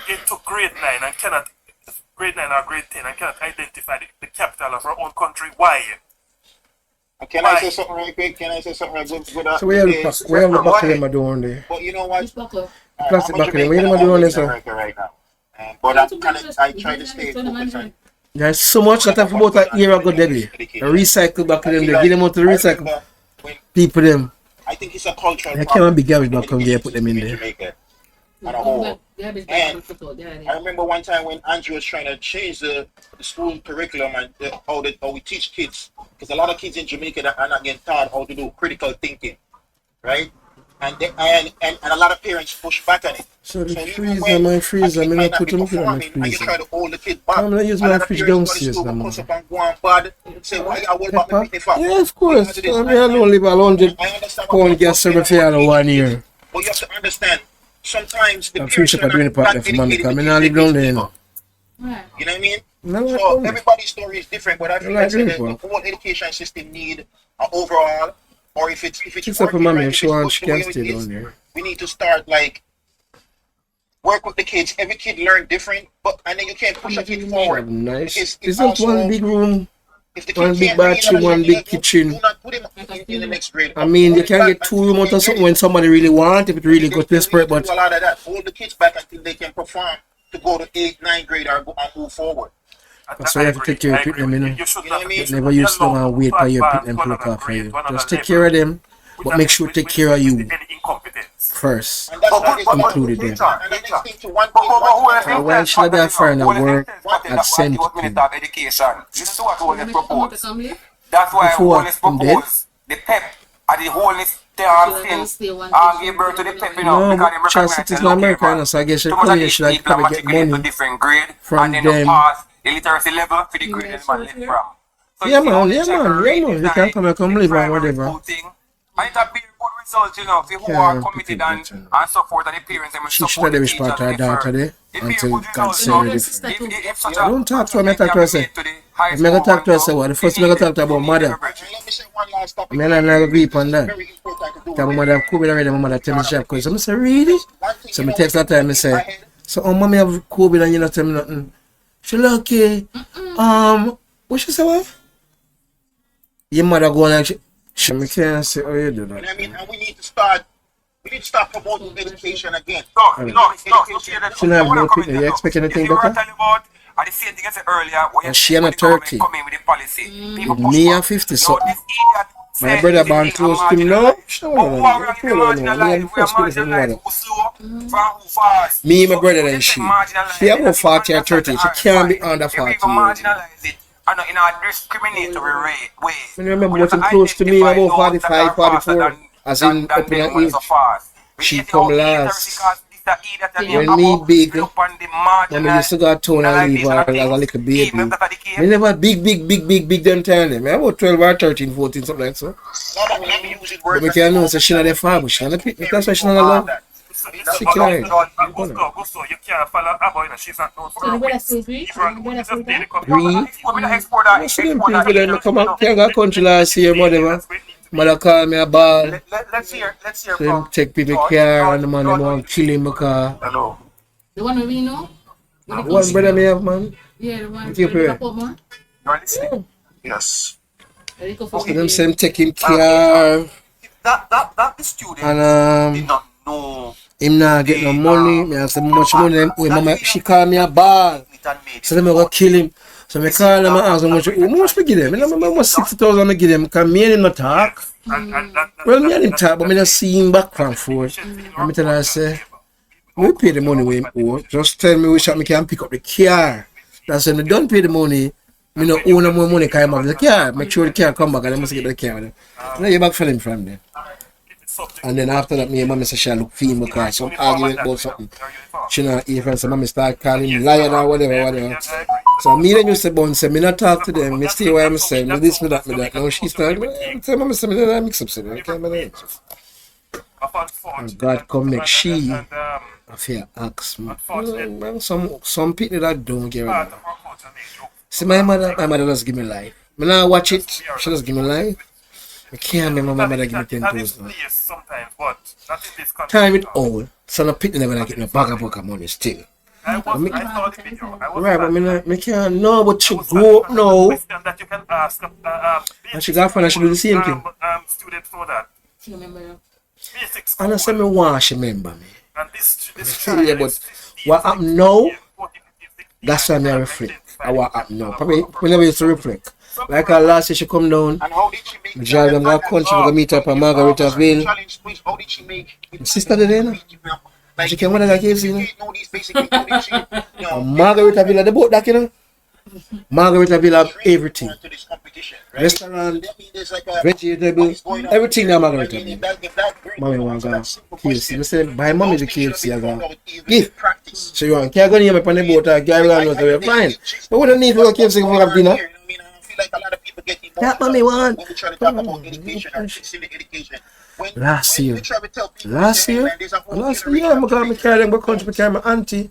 into grade 9 and cannot, grade 9 or grade 10 and cannot identify the capital of our own country. Why? Can I say something right quick? Can I say something right quick? So we have the bucket them doing there. But you know what? Plastic bucket, where you doing this? Right now. But I try to stay focused. There's so much that I've about a year ago, Debbie. A recycle back them, they give them out to the recycle people them. I think it's a cultural They can't be garbage back from there, put them in there. And I remember one time when Andrew was trying to change the school curriculum and how we teach kids, because a lot of kids in Jamaica that are not getting taught how to do critical thinking, right? And a lot of parents push back on it. So the freezer, my freezer, I'm going to put them in my freezer. And you try to hold the kid back. I'm going to use my fridge downstairs now. Yeah, of course. I mean, I don't live a 100-pound gas serving for 1 year. But you have to understand, sometimes the I'm finished up doing the part for money, because I mean, I live down there, you know. You know what I mean? No, so everybody's story is different, but I feel like the whole education system need an overall, or if it's except for mommy, she wants she can stay down there. We need to start like work with the kids. Every kid learn different, and then you can't push a kid forward. Nice. It's just one big room, one big bathroom, one big kitchen. Do not put him in the next grade. I mean, you can get 2 rooms or something when somebody really wants, if it really got desperate, but a lot of that. Hold the kids back until they can perform to go to 8th, 9th grade or move forward. That's why you have to take care of them, you know. Never use them and wait for your pick them to look after you. Just take care of them, but make sure to take care of you first, included them. Why should I be a foreigner work at St. That's why I always propose the PEP at the whole thing and give birth to the PEP, you know, because they recognize it's not American, so I guess you should probably get money different grade from and them. Pass the literacy level for the grade that man live from. So yeah, man. You can come live or whatever. And it's a very good result, you know, for who are committed and support, and the parents and she should have respect her daughter there until God send her. Don't talk to her, I talk to her, say. If I talk to her, say what? The first thing I talk to her about mother. I mean, I'm not agree upon that. Because my mother have COVID already, my mother tell me she have COVID. So I say, really? So I text that time, I say, so mommy have COVID and you not tell me nothing. She like, okay. What she say, what? Your mother go like, she can't say, oh, you do that. I mean, and we need to start promoting education again. No. She not have no people. You expect anything better? The same thing I said earlier, and she and a turkey. Me and 50 so. My brother born close to him now. Me and my brother and she about 40 or 30. She can't be under 40 years. In a discriminatory way. I remember what's close to me about 45, 44. As in up in her age. She come last. When me big, when I used to go to town and leave her as a little baby. I never big them time. I about 12 or 13, 14, something like that. But I can know, so she not the father, she not the pick. That's why she not alone. She can't. You can't follow her, she's not known for her ways. Most of them people that come out, can't go country last year, whatever. Mother call me a ball. Let's hear from take people car and the man want to kill him because. Hello. The one we know? One brother me have, man. Yeah, the one. You are listening? Yes. Them say take him car. That the student did not know. Him not get no money. Me ask him how much money. Mama, she call me a ball. So them go kill him. So I call them and ask them how much we give them. I remember 60,000 I give them because me and him not talk. Well, me and him talk, but I don't see him back and forth. And I tell her, I say, we pay the money with him owe. Just tell me which I can pick up the car. That's when I don't pay the money. I don't owe no more money because I have the car. Make sure the car come back and I must get the car. And then you back for him from there. And then after that, me and mommy say she look for him because some argument about something. She not even so mommy start calling him liar or whatever. So me then used to bounce say, me not talk to them, me stay where I'm saying, me this, me that. Now she started, me tell mommy say, me don't mix up, say, and God come make she, I feel ask me. Some people that don't get it. See, my mother just give me life. Me not watch it, she just give me life. I can't remember my mother give me 10,000. Time it all, so no people never get no bag of money still. I saw the video. I was Right, but me can't know, but she grew up now. question that you can ask. And she got fun and she do the same thing. Students know that. Remember? Basic And I say me want she remember me. And this Yeah, but what happened now, that's why me I reflect. I what happened now. Probably we never used to reflect. Like her last year she come down, And how did she make we drive them to country, we go meet up at Margaretaville. challenge, please? How did she make My sister did it, you know. like She came with that case, you know. know these basically how did she Margaretaville, the boat that, you know. Margaretaville have everything. to this competition, right? Restaurant, That means there's like a vegetable, everything in Margaretaville. if that Mommy want to go KFC. I said, buy mommy the KFC. I go, give. practice. So you want, can I go near me on the boat or carry on with the fine. But we don't need to go KFC for have dinner. I feel like a lot of people get That mommy want. when we try to talk about education and fixing the education. Last when year. we try to tell people, Last say, hey, year, man, there's a whole last generation year, of I carry them go country, I carry my auntie.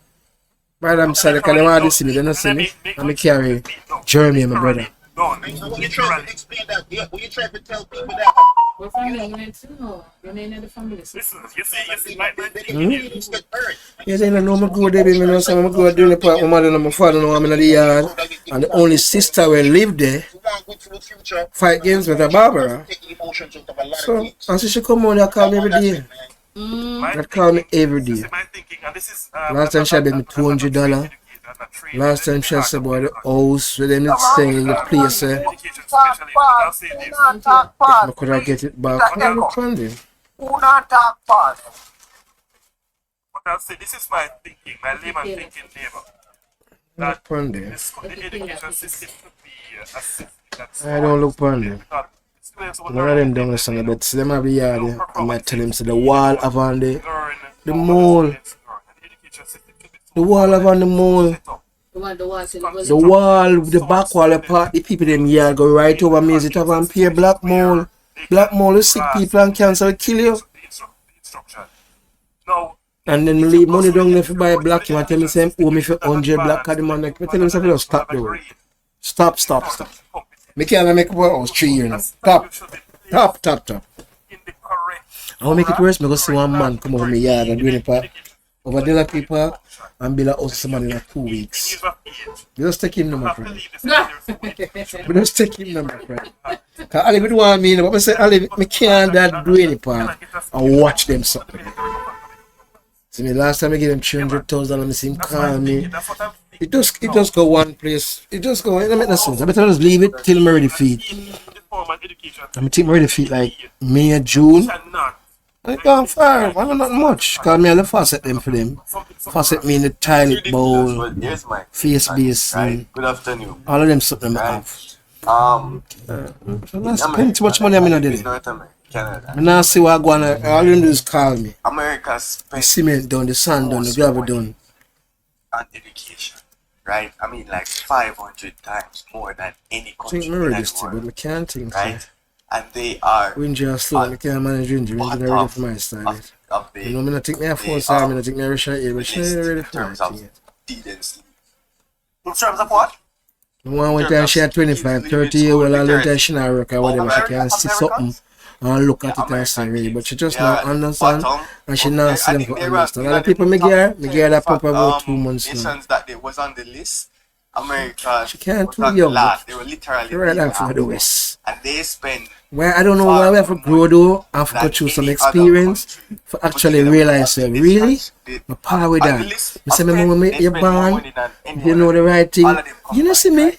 By them side, because they want to see me, they don't see me. And I carry Jeremy and my brother. Done. And when you try to explain that, when you try to tell people that, We're finding you need to know. Your name in the family. Listen, you see, my things get earned. Yes, I know my good baby, me know some of my good doing the part, my mother and my father know I'm in the yard. And the only sister will live there, You want good for the future. fight games with a Barbara. Take the emotions out of a lot of So, things. and so she come on, they call me every day. They call me every This day. is my thinking, and this is Last time she had me $200. Last time she said about the house, where them need sell the place. Education specialist, I'll say this. I could have get it back. I look funding. But I'll say this is my thinking, my layman thinking neighbor. That Funding. the education system could be assisted. I don't look funding. Students would None of them don't listen, but see them have the yard. I might tell them, say the wall have on the learn mall. the education system could be The wall have on the mall. The one, the one, The wall, the back wall apart, the people them yard go right over me. It have on pure black mall. Black mall is sick people and cancer will kill you. the instruction. Now, And then me leave money down there if you buy a black, you want tell me say, oh me for 100 black card, the man like, me tell him say, stop the work. Stop. Me can't make up a house 3 years now. Stop. in the correct I want to make it worse, I go see one man come over my yard and do it over the other people and build a house to somebody in 2 weeks. years of age. We just take him number, friend. Believe this is serious. We just take him number, friend. Because Ali would want me, but I say, Ali, me can't that do any part and watch them something. See me, last time I gave him 300,000 and I see him call me. That's what I'm thinking. It just go one place. It just go, it don't make no sense. I better just leave it till I'm ready to feed. The form and education I'm think I'm ready to feed like May, June. cannot. I gone far. I don't not much. Because me I have faucet them for them. Faucet me in the toilet bowl, But here's my face basin. right. Good afternoon. All of them something I Right. have. So not in spend too much money I'm not doing. North America, Canada, I now see what I go on. All them do is call me. America The spent cement done, the sand done, the gravel done. on education, right? I mean, like 500 times more than any I country think in I'm the ready still, but world, I can't think so. right? And they are Winter slow, I can't manage winter. Winter ready for my style. of the You know, I'm not take me a full they time, are I'm not take me a rush here, but she list ain't ready in for my terms of thing yet. students. In terms of what? The one went there, she had 25, 30 years, well, I learned that she not work or whatever, she can see something and look at it and say, really, but she just not understand, and she not see them for understand. A lot of people me give her that pop about 2 months now. Nations that they was on the list, America She can't was too on the young, last. They were literally She right the now for the last. West. And they spend Well, I don't know why we have to grow though, I have to go through some experience for actually realize that, really? My power with that. You say, me when you're born, you know the right thing. You know see me?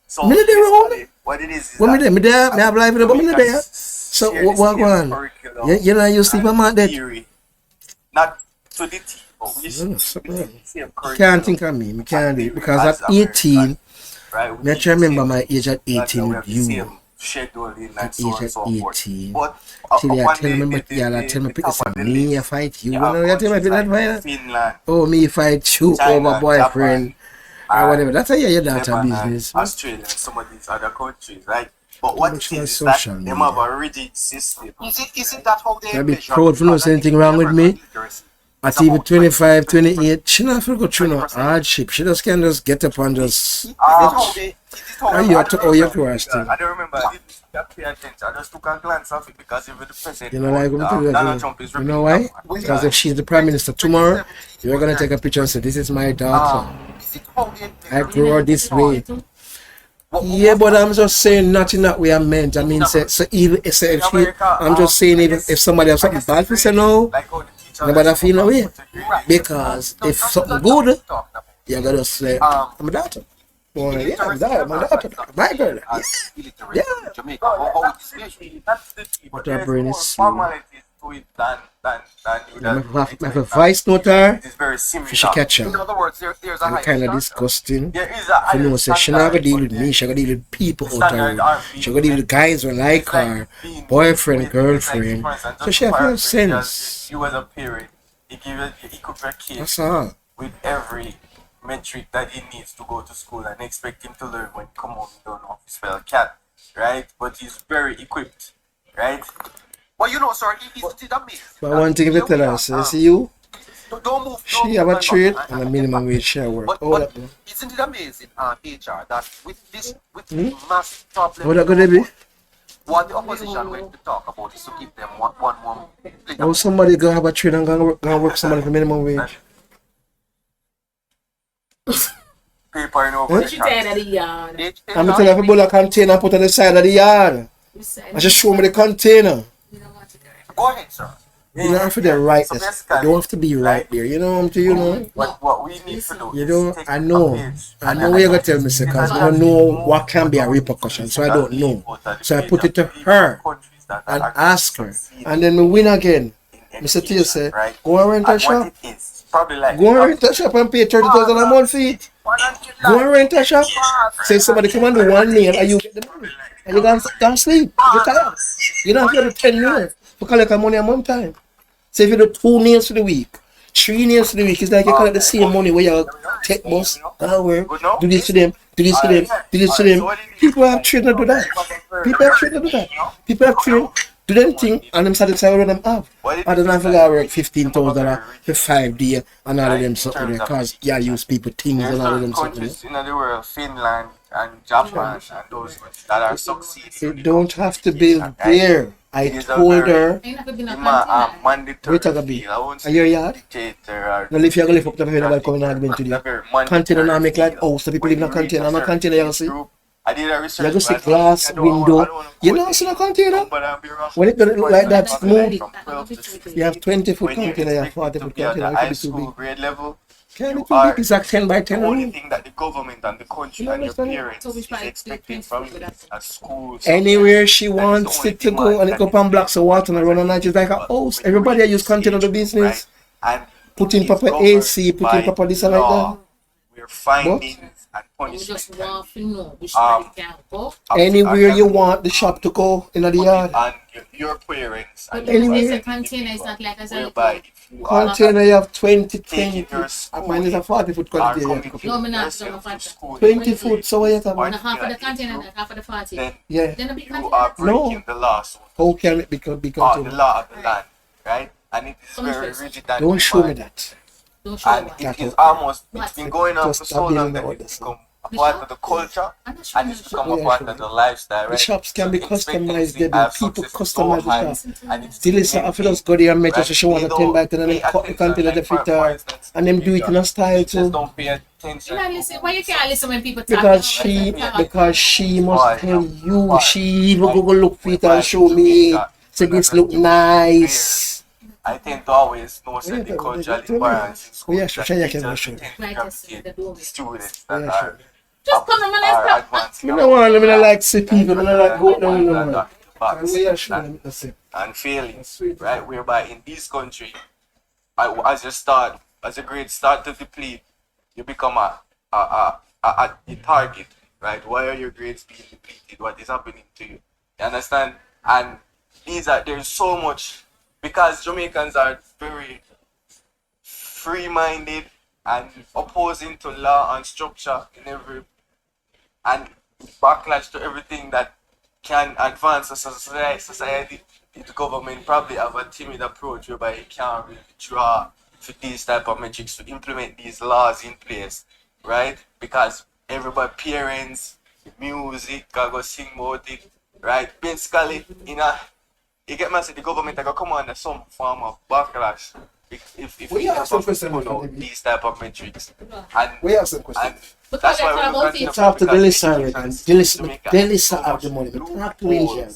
so Me not there wrong. what it is When me that there, me there, me have life in the but me not there. So what go on? You know you sleep on my dead. theory, not to the T, but we No, so we bad. same You curriculum, can't think of me, I can't do it. Because at 18, right? me I try to remember my age at We 18 with have the you. same scheduling and At so on age and at so forth. 18. But Till you upon tell me, the tell me, pick top this of up. the Me, I list, fight you. you When have you tell me, countries that like fight. Finland, Oh, me fight you China, over boyfriend. Or whatever. That's how your daughter Lebanon, business. Australia, and some of these other countries, right? But what Much it more is that social them media. have a rigid system. Isn't that how they I'd be measure proud for not because saying anything wrong with me. At even 25, 28, she not have to go through no hardship. She just can just get up and just. You're question. I don't remember. I didn't pay attention. I just took a glance of it because even the president. You know why I'm going to do Donald that? Trump is You know why? Because if she's the prime minister tomorrow, you're going to take a picture and say, this is my daughter. I grew her this way. Yeah, but I'm just saying nothing that we are meant. I mean, so even if she, I'm just saying even if somebody has something bad to say no, nobody feel no way. Because if something good, you're going to say, I'm a daughter. Well, yeah, my daughter, my girl. Yeah. But her brain is small. Like a vice notar, she should catch her. And kind of disgusting. You know, so she not gonna deal with me, she gonna deal with people out there. She gonna deal with guys who like her, boyfriend, girlfriend. So she have sense. You as a parent, he equip your kid That's all. with every metric that he needs to go to school and expect him to learn when he come home he don't know how to spell cat, right? But he's very equipped, right? Well, you know, sir, he's amazing. But one thing to tell her, so see you, she have a trade and a minimum wage share work. But isn't it amazing, HR, that with this massive problem, How that gonna be? what the opposition went to talk about is to give them one more How somebody gonna have a trade and gonna work somebody for minimum wage? paper in over Eh? the She tired of the yard. I'm telling you, if you pull a container and put on the side of the yard, I just show me the container. Go ahead, sir. You don't have to be right there. You don't have to be right there. You know what I'm saying? You know? What we need to do You is know, take I know. a page I know what you're going to tell me, sir, because I don't know what can be a repercussion, so I don't know. So I put it to her and ask her. And then we win again. Mr. T say, go and rent a shop. Go and rent a shop and pay 30,000 a month for it. Go and rent a shop. Say somebody come and do 1 nail and you get the money. And you can't sleep. You're tired. You don't have to do 10 nails to collect money a month time. So if you do 2 nails for the week, 3 nails for the week, it's like you collect the same money where you take bus, go work, do this for them, do this for them, do this for them. People have trained to do that. People have trained to do that. People have trained do them thing and them satisfied with them have. I don't have to go work $15,000 for 5 days and all of them something there because you use people things and all of them something there. countries in the world, Finland and Japan and those that are succeeding. You don't have to build there. I told her, Ain't never been a mandatory. wait a bit. Are you yard? No, if you're going to lift up the head about coming argument to you. Container now make like house, so people live in a container. And a container you see. I did a research. You go see glass window. You know see a container? When it doesn't look like that smooth, you have 20-foot container, you have 40-foot container. It High could be too school big. grade level. Can it be big? It's like 10 by 10 The only room. thing that the government and the country and your parents is expecting from you at school. Anywhere she wants it to go and it go up on blocks of water and run on night, it's like a house. Everybody use container to business. And Put in proper AC, put in proper this and like that. we're finding and We punishment. just want to know which way it can go. Anywhere you want the shop to go in the yard. And your parents and But Anyway. it's a container, it's not like a whereby little. if you are Container you have 20, taking 20. your school Mine is a 40-foot are container. coming you have to No, put. me not yourself so to much. school 20 foot, so what you have? And half of the container and half of the 40. then Yeah. Then a big you container. are No. breaking the law. So How can it be the container? law of the land, right? And it is Come very first. rigid and Don't show me demanding. that. Don't show And me. it is almost, it's been going on Just for stop so long dealing that with it's this. become a part of the culture I'm not sure. and it's become Yeah, a part sure. of the lifestyle, The right? shops can be So customized. expectancy They of people success is customize so high, the shop. and it's Still, it's if you just go there and make sure she want a 10 by 10 and then cut the container the fit her. And them do it in a style Just too. don't pay attention. You know, listen, why you can't listen when people talk? Because she must tell you, she even go look for it and show me. Say this look nice. I tend to always know that the cultural imbalance in school Yeah, that sure, teachers yeah, sure. tend to Like gravitate I said, to students that Yeah, are sure. Just come on, let's are talk. advanced. I don't want them, I like see people, I like go down the road. Box Yeah, sure, that's it. and failing, right? Whereby in this country, as your grades start to deplete, you become a target, right? Why are your grades being depleted? What is happening to you? You understand? And there's so much because Jamaicans are very free-minded and opposing to law and structure in every and backlash to everything that can advance a society. The government probably have a timid approach whereby it can't really draw for these type of metrics to implement these laws in place, right? Because everybody, parents, the music, gotta go sing about it, right? Basically, you get me, say the government are gonna come under some form of backlash if We have some questions put out these type of metrics. And We have some questions. and Because that's let's why talk we're about going it. to Talk to the listener and Jamaica. the listener have the money. But talk to Asian.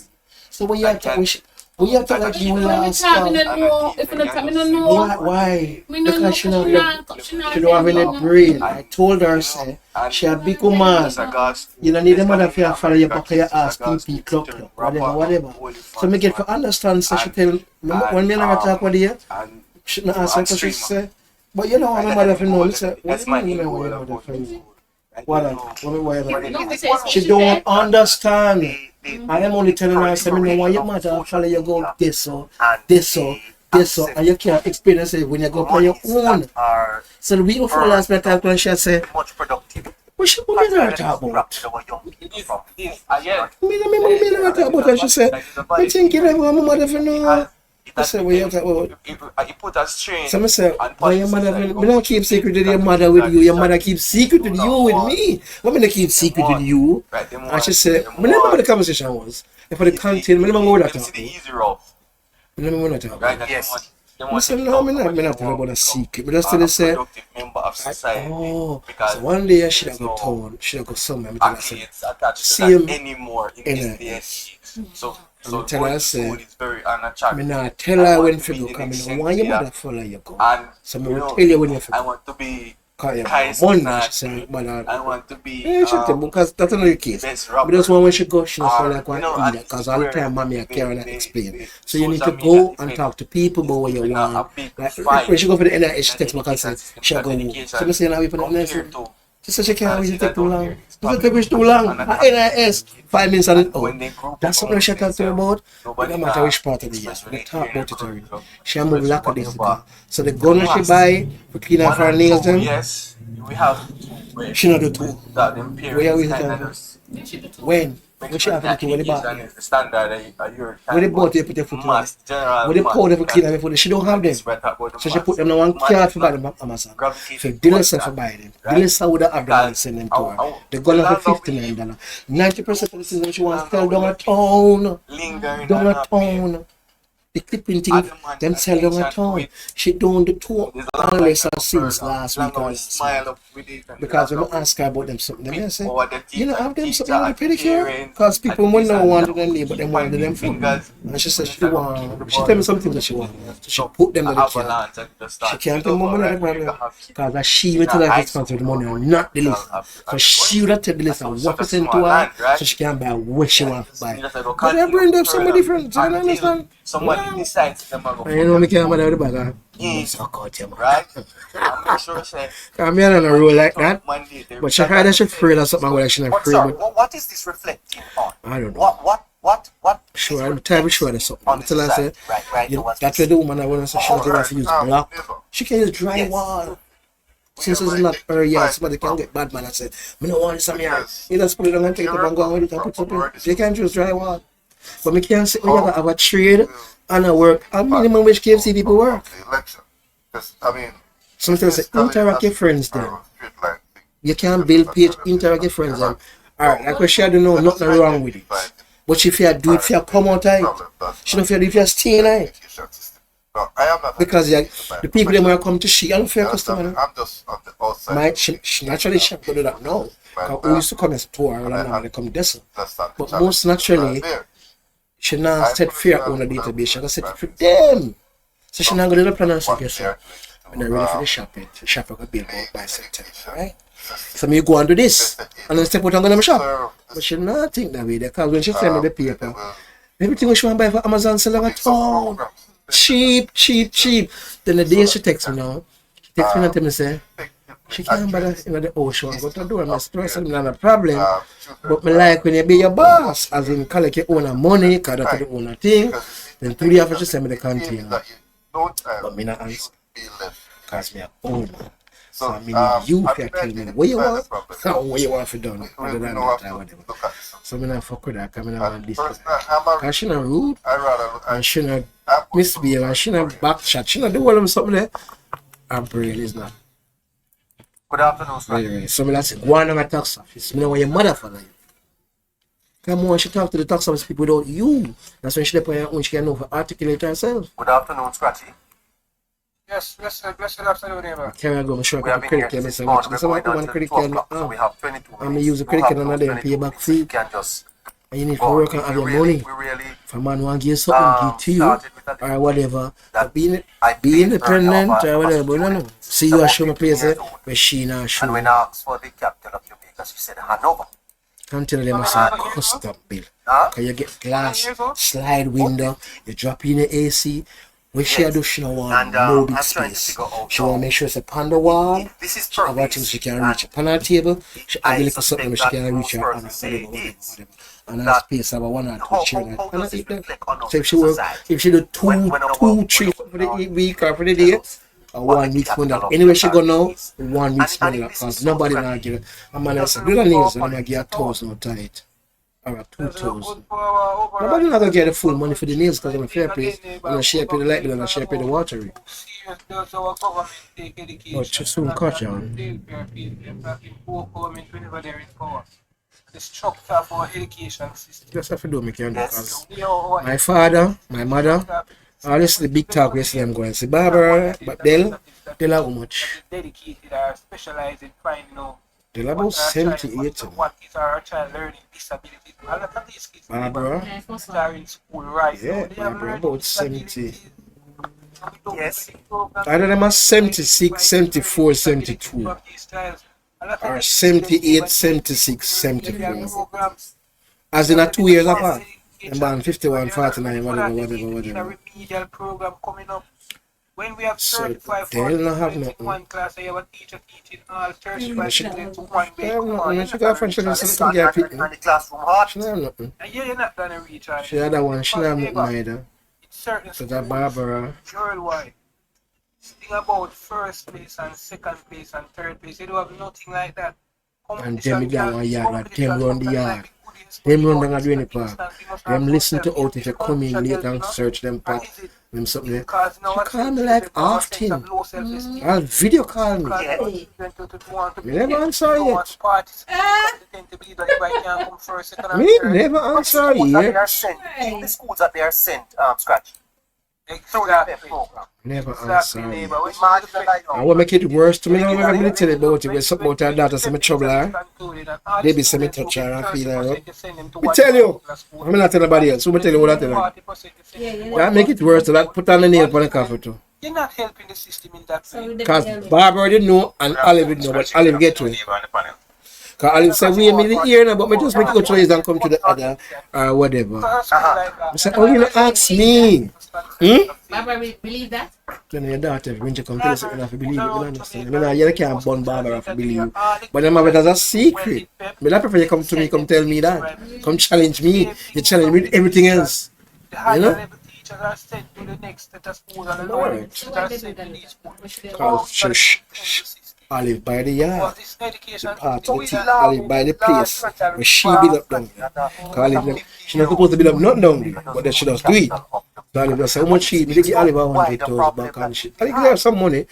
So we have to like you last time. If you don't come in, no. Why? Me no know, Because she don't she have any brain. I told her, say, she a big woman. You don't need the mother for you to follow your back of your ass, PP, club, whatever. So me get to understand, so she tell, when me never talk with you, she not ask her because she say, but you know what my mother for know, me say, what do you mean what your mother for you? What? She don't understand. I am only telling her, I say, me know why your mother follow you go this so, and you can't experience it when you go on your own. So the week before last night, I talked she said, what she put me there talk about? Me never talk about her. She said, I think you never want my mother for know. I said, what you talk about? You put a strain. So I said, why your mother for me don't keep secret with your mother with you. Your mother keep secret with you with me. What me keep secret with you? And she said, I remember what the conversation was. If for the content, I remember what I talk about. I remember what I talk about. Yes. I said, no, I'm not talking about a secret. But just tell her, say, oh, so one day I should have got told, should have got somewhere. I said, see him anymore in this day and age. So tell her, I say, it's very unattractive. I'm not tell her when to go, because I want your mother follow you go. And So I will tell you when you I go. want to be Because you're Kai's one not- she said, but I want to be yeah, she tell me, because that's not the case. best But rapper. just one when she go, she not feel like one You know, either, and because all the time mommy and they- Karen they- explain. they- So you need to social go media and is talk to people about what you been a want. big Like fight. when she go for the NIS, she text me and say, Dedication she'll go. dedication So I say, now we put the NIS. compared to She said she can't wait to take too long. She She said take me too long. At NIS, 5 minutes on it when out. they group That's up something she talk to me about. It nobody don't matter now which part of the year. express We what talk they about it hear, already. so She a move express like this whatever. today. So the gun she buy for clean up her nails them, Yes, we have she not do two. that them Where are we parents kind talking? of just When? When she have to do two, when they education bought is the standard of your when they time, bought they put their foot in mass, general when they mass, powder for clean up because before she don't have them. it's better about the So she mass. put them in one Mass card is for buy not them on Amazon. gravitated So towards Dilisa for that, buy them. right? Dilisa would have them and Because send them to her. our- They gonna our for $59. 90% of the season she wants to sell down a town. lingering Down and a not being- town. The clipping thing, them sell down a town. She doing the tour There's a lot of analysts like and since last week long or we smile up with it and because when long I ask her about them something, they say, Or the you know, teacher- have them teacher something with the and pedicure? parents Because people and wouldn't this know and wanted that. them leave, but they wanted them food. Fingers. And she said she tell me something that she want. So she put them in the car. Avalanche and just start She can't to tell mom go, not right? the problem. You have kids. Because she will tell her responsible for the money and not the list. So she would have take the list and what percent to her so she can buy what she want to buy. But I bring them something different, so you understand? Somebody decides them are And you know me can't buy the bag. Suck out your mouth. right? I'm not sure say Because me on a roll like that. Monday they But she heard that she afraid of something where she not What, afraid, sorry, but what is this reflecting on? I don't know. What? Sure, I'm tired sure there's something. On Until I say, right. you no, know, what's that's this? where the woman I want to say she doesn't want to use block. She can use drywall. Since it's not her yard, somebody can get bad man and say, I don't want some yard. You just put it on and take it and go with it and put something. You can't use drywall. But me can't say, when you have a trade and a work, a minimum wage KFC people work. Election. Because, I mean, Sometimes say, interact with friends then. You can't build page, interact with friends then. Alright, like what she don't know, nothing wrong with it. But if you do it, if you come out of it, she don't feel if you stay in it. No, I am not. Because the people that might come to she, I don't feel customer. I'm just on the outside. Might she naturally she do that now. Because we used to come as tour and now they come this. That's not But most naturally, she not set fear on the database, she gonna set it for them. So she not gonna do the plan and say, yes, sir. When they're ready for the shop, the shop will be built by September, right? So me go and do this, and then step out and go to my shop. But she not think that way, because when she send me the paper, everything she want to buy for Amazon sell at all. Cheap. Then the day she text me now, she text me and tell me say, she can't buy that in the ocean, go to the door, my stress is not a problem. But me like when you be your boss, as in collect your own money, because that's the own thing, then 2 days after she send me the container. But me not answer, because me a own man. So I mean, you can tell me what you want, or what you want for done, other than that or whatever. So me not fuck with that, because me not want this. Because she not rude, I rather look and she not misbehave, and she not backchat, she not do all of them something there. her brain is not. Good afternoon, sir. Right. So I say, go on to a tax office. I know where your mother for that. Come on, she talk to the tax office people without you. That's when she depend on her own, she can know to articulate herself. Good afternoon, Scratchy. Yes, blessed afternoon, neighbor. Can I go and show We have the been here credit card? since So morning. We're so going what one until credit 12 card? o'clock, so we have 22 minutes. I'm gonna use the credit card and then pay back fee. You can just And you need to go. work and have your money. We really If a man want to give something, give to you started with a or whatever. that Be I be paid independent earlier or of whatever. a But no, no. student, See you show me 15 place years old. where she not show And me. when I asked for the capital of Jamaica, she said Hanover. Can't tell them it's a custom bill. Huh? Cause you get glass, slide window, you drop in the AC. When she Yes. do, she don't want And, no big I'm trying to space. figure out She want to make sure it's upon the wall. This is She have perfect. things she can reach upon her table. She have I a little something where she suspect can that reach her most hand. persons say Whatever. is And her that space about 1 or 2 how children. does And I it eat them. reflect on us So if she as a work, society? if she do two, When 3 for the week or for the tell day, us or what 1 the week's money. capital of Anywhere she go the now, country is. 1 week's And money. if this Because is nobody so not give it. A man Doesn't has said, look do the for nails, and our I'm going to give her politics at all. 1,000 to it. Or a Doesn't look 2,000. good for our overall. Nobody not gonna get the full money for the nails because I'm a fair place. I'm gonna share pay the light bill and I share pay the water. Serious does our government take education? But you soon catch on. Government whenever they're in power. The structure of our education system. Just have to do me can do Yes. because my father, my mother, all this the big talk we see them going. See Barbara, but they'll how much? Dedicated or specialized in finding out They'll about 78. what is our child learning disabilities. A lot of these kids Barbara, are in school right yeah, now. They have Barbara learning about 70. disabilities. Yes. I don't know, I'm 76, 74, 72. Or 78, 76, 74. As in a 2 years apart. I'm born 51, 49, whatever. Remedial program coming up. When we have So 35, they'll not have 40 nothing. one class, I have a teacher teaching all 35 She- students to one She have big nothing. one. She got French And lessons the to get people. and the classroom hard. She don't have nothing. And you're not gonna reach out. She had that one. She don't have nothing either. It's certain So that schools Barbara. worldwide. Thing about first place and second place and third place, they don't have nothing like that. And them down one yard, like them run the yard. Them run down a drain park. Them listen to out if you come in late and search them park. Them something there. She call me like often. I'll video call me. Me never answer yet. Me never answer Schools that they yet. are sent. The schools that they are sent, Scratch. Through the PEP program. Never answer yet. Marginalized. I will make it worse to me now. Remember me tell you about it. When something about her daughter say me trouble her. Baby say me touch her and feel her up. Me tell you. I'm not tell nobody else. So me tell you what I tell her. That make it worse. That put on the nail on the coffee too. You're not helping the system in that way. Because Barbara didn't know and Olive didn't know, but Olive get to it. Because Olive said, we me the ear now, but me just make it go to his and come to the other or whatever. I said, oh, you don't ask me. Barbara, believe that? Then your daughter, when you come to this, you have to believe it. You understand? You know, you can't burn Barbara to believe you. But then have it as a secret. But I prefer you come to me, come tell me that. Come challenge me. You challenge me with everything else. You know? Teachers are sent to the next set of schools and the Alright. lower teachers are sent to these schools. Because she Olive by the yard. Because this education, The part of the thing, Olive by the place where she build up down there. Because Olive, she not supposed to build up nothing down there, but then she does do it. So Olive just say, how much she, they give Olive 100,000 back and shit. I think give her some money,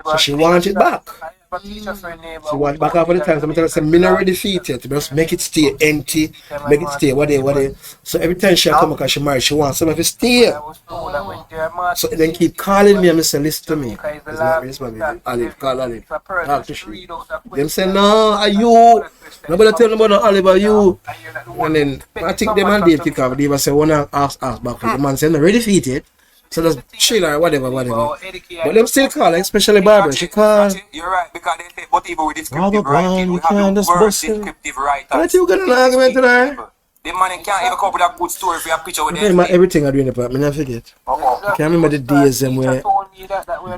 so she wants it back. I have a teacher friend neighbor. She wants back after the time, so I'm telling her, say, me not ready for it, just make it stay empty, make it stay, whatever. So every time she come back and she married, she wants something to stay. I was told that when they're married, So then keep calling me and I say, listen to me. Jamaica is the It's not last responsible. that Olive, call Olive. if a person Talk to should she. read out a Them say, question, no, are you? Nobody tell them about no Olive, are you? and you're not the one And then to I think the man did pick up. They even say, wanna ask back. The man said, no, ready for it. So just chill or whatever. But them still call, like, especially Barbara. She call. You're right, because they say, but even with Robert descriptive Brown, writing, you we have can't the just worst bust it. descriptive writers. I think we got an argument today. The man can't even come up with a good story for a picture with Remember them. everything I do in the park, I never forget. I can remember the days them where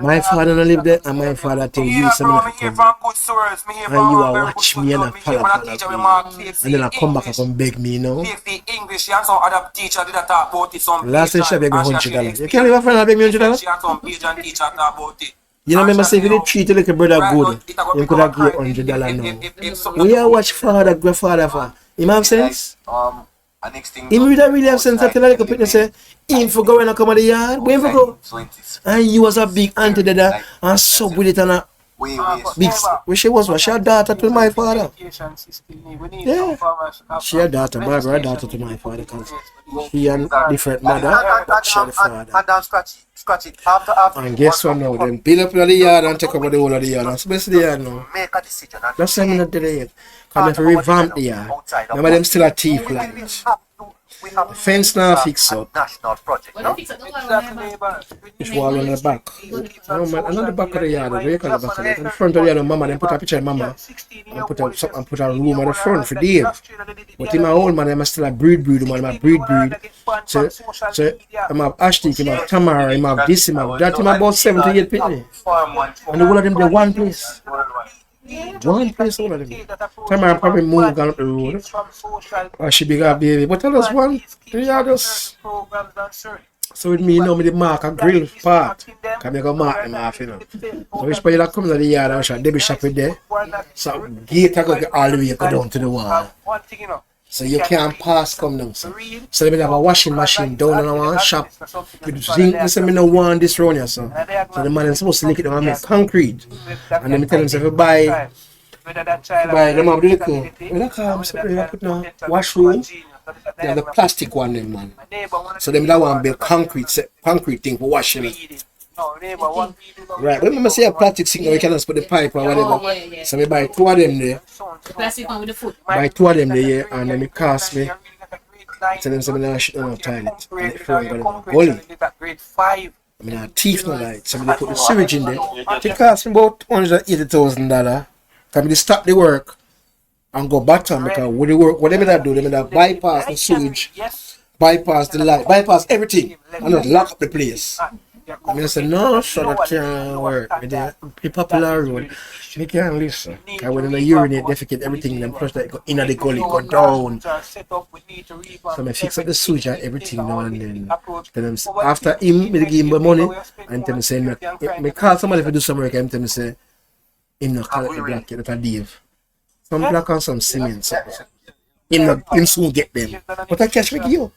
my father not live there and my father tell you something me like hear come. from good sources, me hear And from you very are good watch good me and stuff. I Me hear follow from a teacher we mark PhD and then I come back and English. come beg me, you know. PhD English, and some other teacher did talk about it. Some Last time she beg me and $100. You can't leave a friend and beg me $100? She had some Asian teacher talk about it. You know, remember saying if you did treat your little brother good, you could have give $100 now. We are watch father, grandfather for. You know what I'm saying? And next thing, Him really have sense to tell a little bit and say, him for go and come out the yard, where for go? So it is And you was a big auntie there and sub with it and a way big, where she was her daughter to my father. Yeah. She a daughter, Barbara, daughter to my father, because she a different mother, but she a the father. And scratch it. After And guess what now? Them build up the yard and take over the whole of the yard. And especially the yard now. make a decision. And That's why I'm not there yet. Come have to revamp the yard. Remember them still a thief like this. we have The fence now fix up. national project. When No? I fix it, don't worry about it. It's wall on the back. No man, and on the back of the yard, the vehicle on the back of the yard. In front of the yard, mama, then put a picture of mama. And put a, something, put a room on the front for Dave. But in my old man, I'm still a breed, man, I'm a breed. So I'm have Ashtik, I'm have Tamara, I'm have this, I'm have that, I'm about 7 to 8 people. And the whole of them, they're one place. One place, all of them. Tamara probably moved down up the road. Or she big up baby. But tell us one, the others. So with me, you know, me the mark a grill part. Can I go mark them off, you know. So which part you come to the yard and shop, they be shopping there. So gate I go all the way go down to the wall. So you can't pass come down. So they have a washing machine down in our shop. With zinc, they say me no want this round here, so. So the man is supposed to link it down and make concrete. And then me tell them, say, if you buy them have the little, when I come, so they put no washroom. They have the plastic one them, man. So them that one build concrete thing for washing it. Right, when I say a plastic thing, you can just put the pipe or whatever. Yeah. So I buy 2 of them there. The plastic one with the foot. Buy 2 of them there, yeah, and then it cost me. Tell them something I shit on the toilet. And the phone got a gully. I mean, a thief no light. So they put the sewage in there. It cost me about $180,000. Can they stop the work and go back to them, because with the work, whatever they do, they bypass the sewage, bypass the light, bypass everything, and not lock up the place. I mean, I said, no, so that can't work. The popular road, they can't listen. I went in a urinate, defecate, everything, then plus that go in the gully, go down. So I fix up the sewage and everything now and then. Tell them, after him, I give him the money, and tell him, say, I call somebody to do some work, and tell him, say, him not call it the black, that's a Dave. Some black and some cement. So. Him soon get them. But I cash me give you.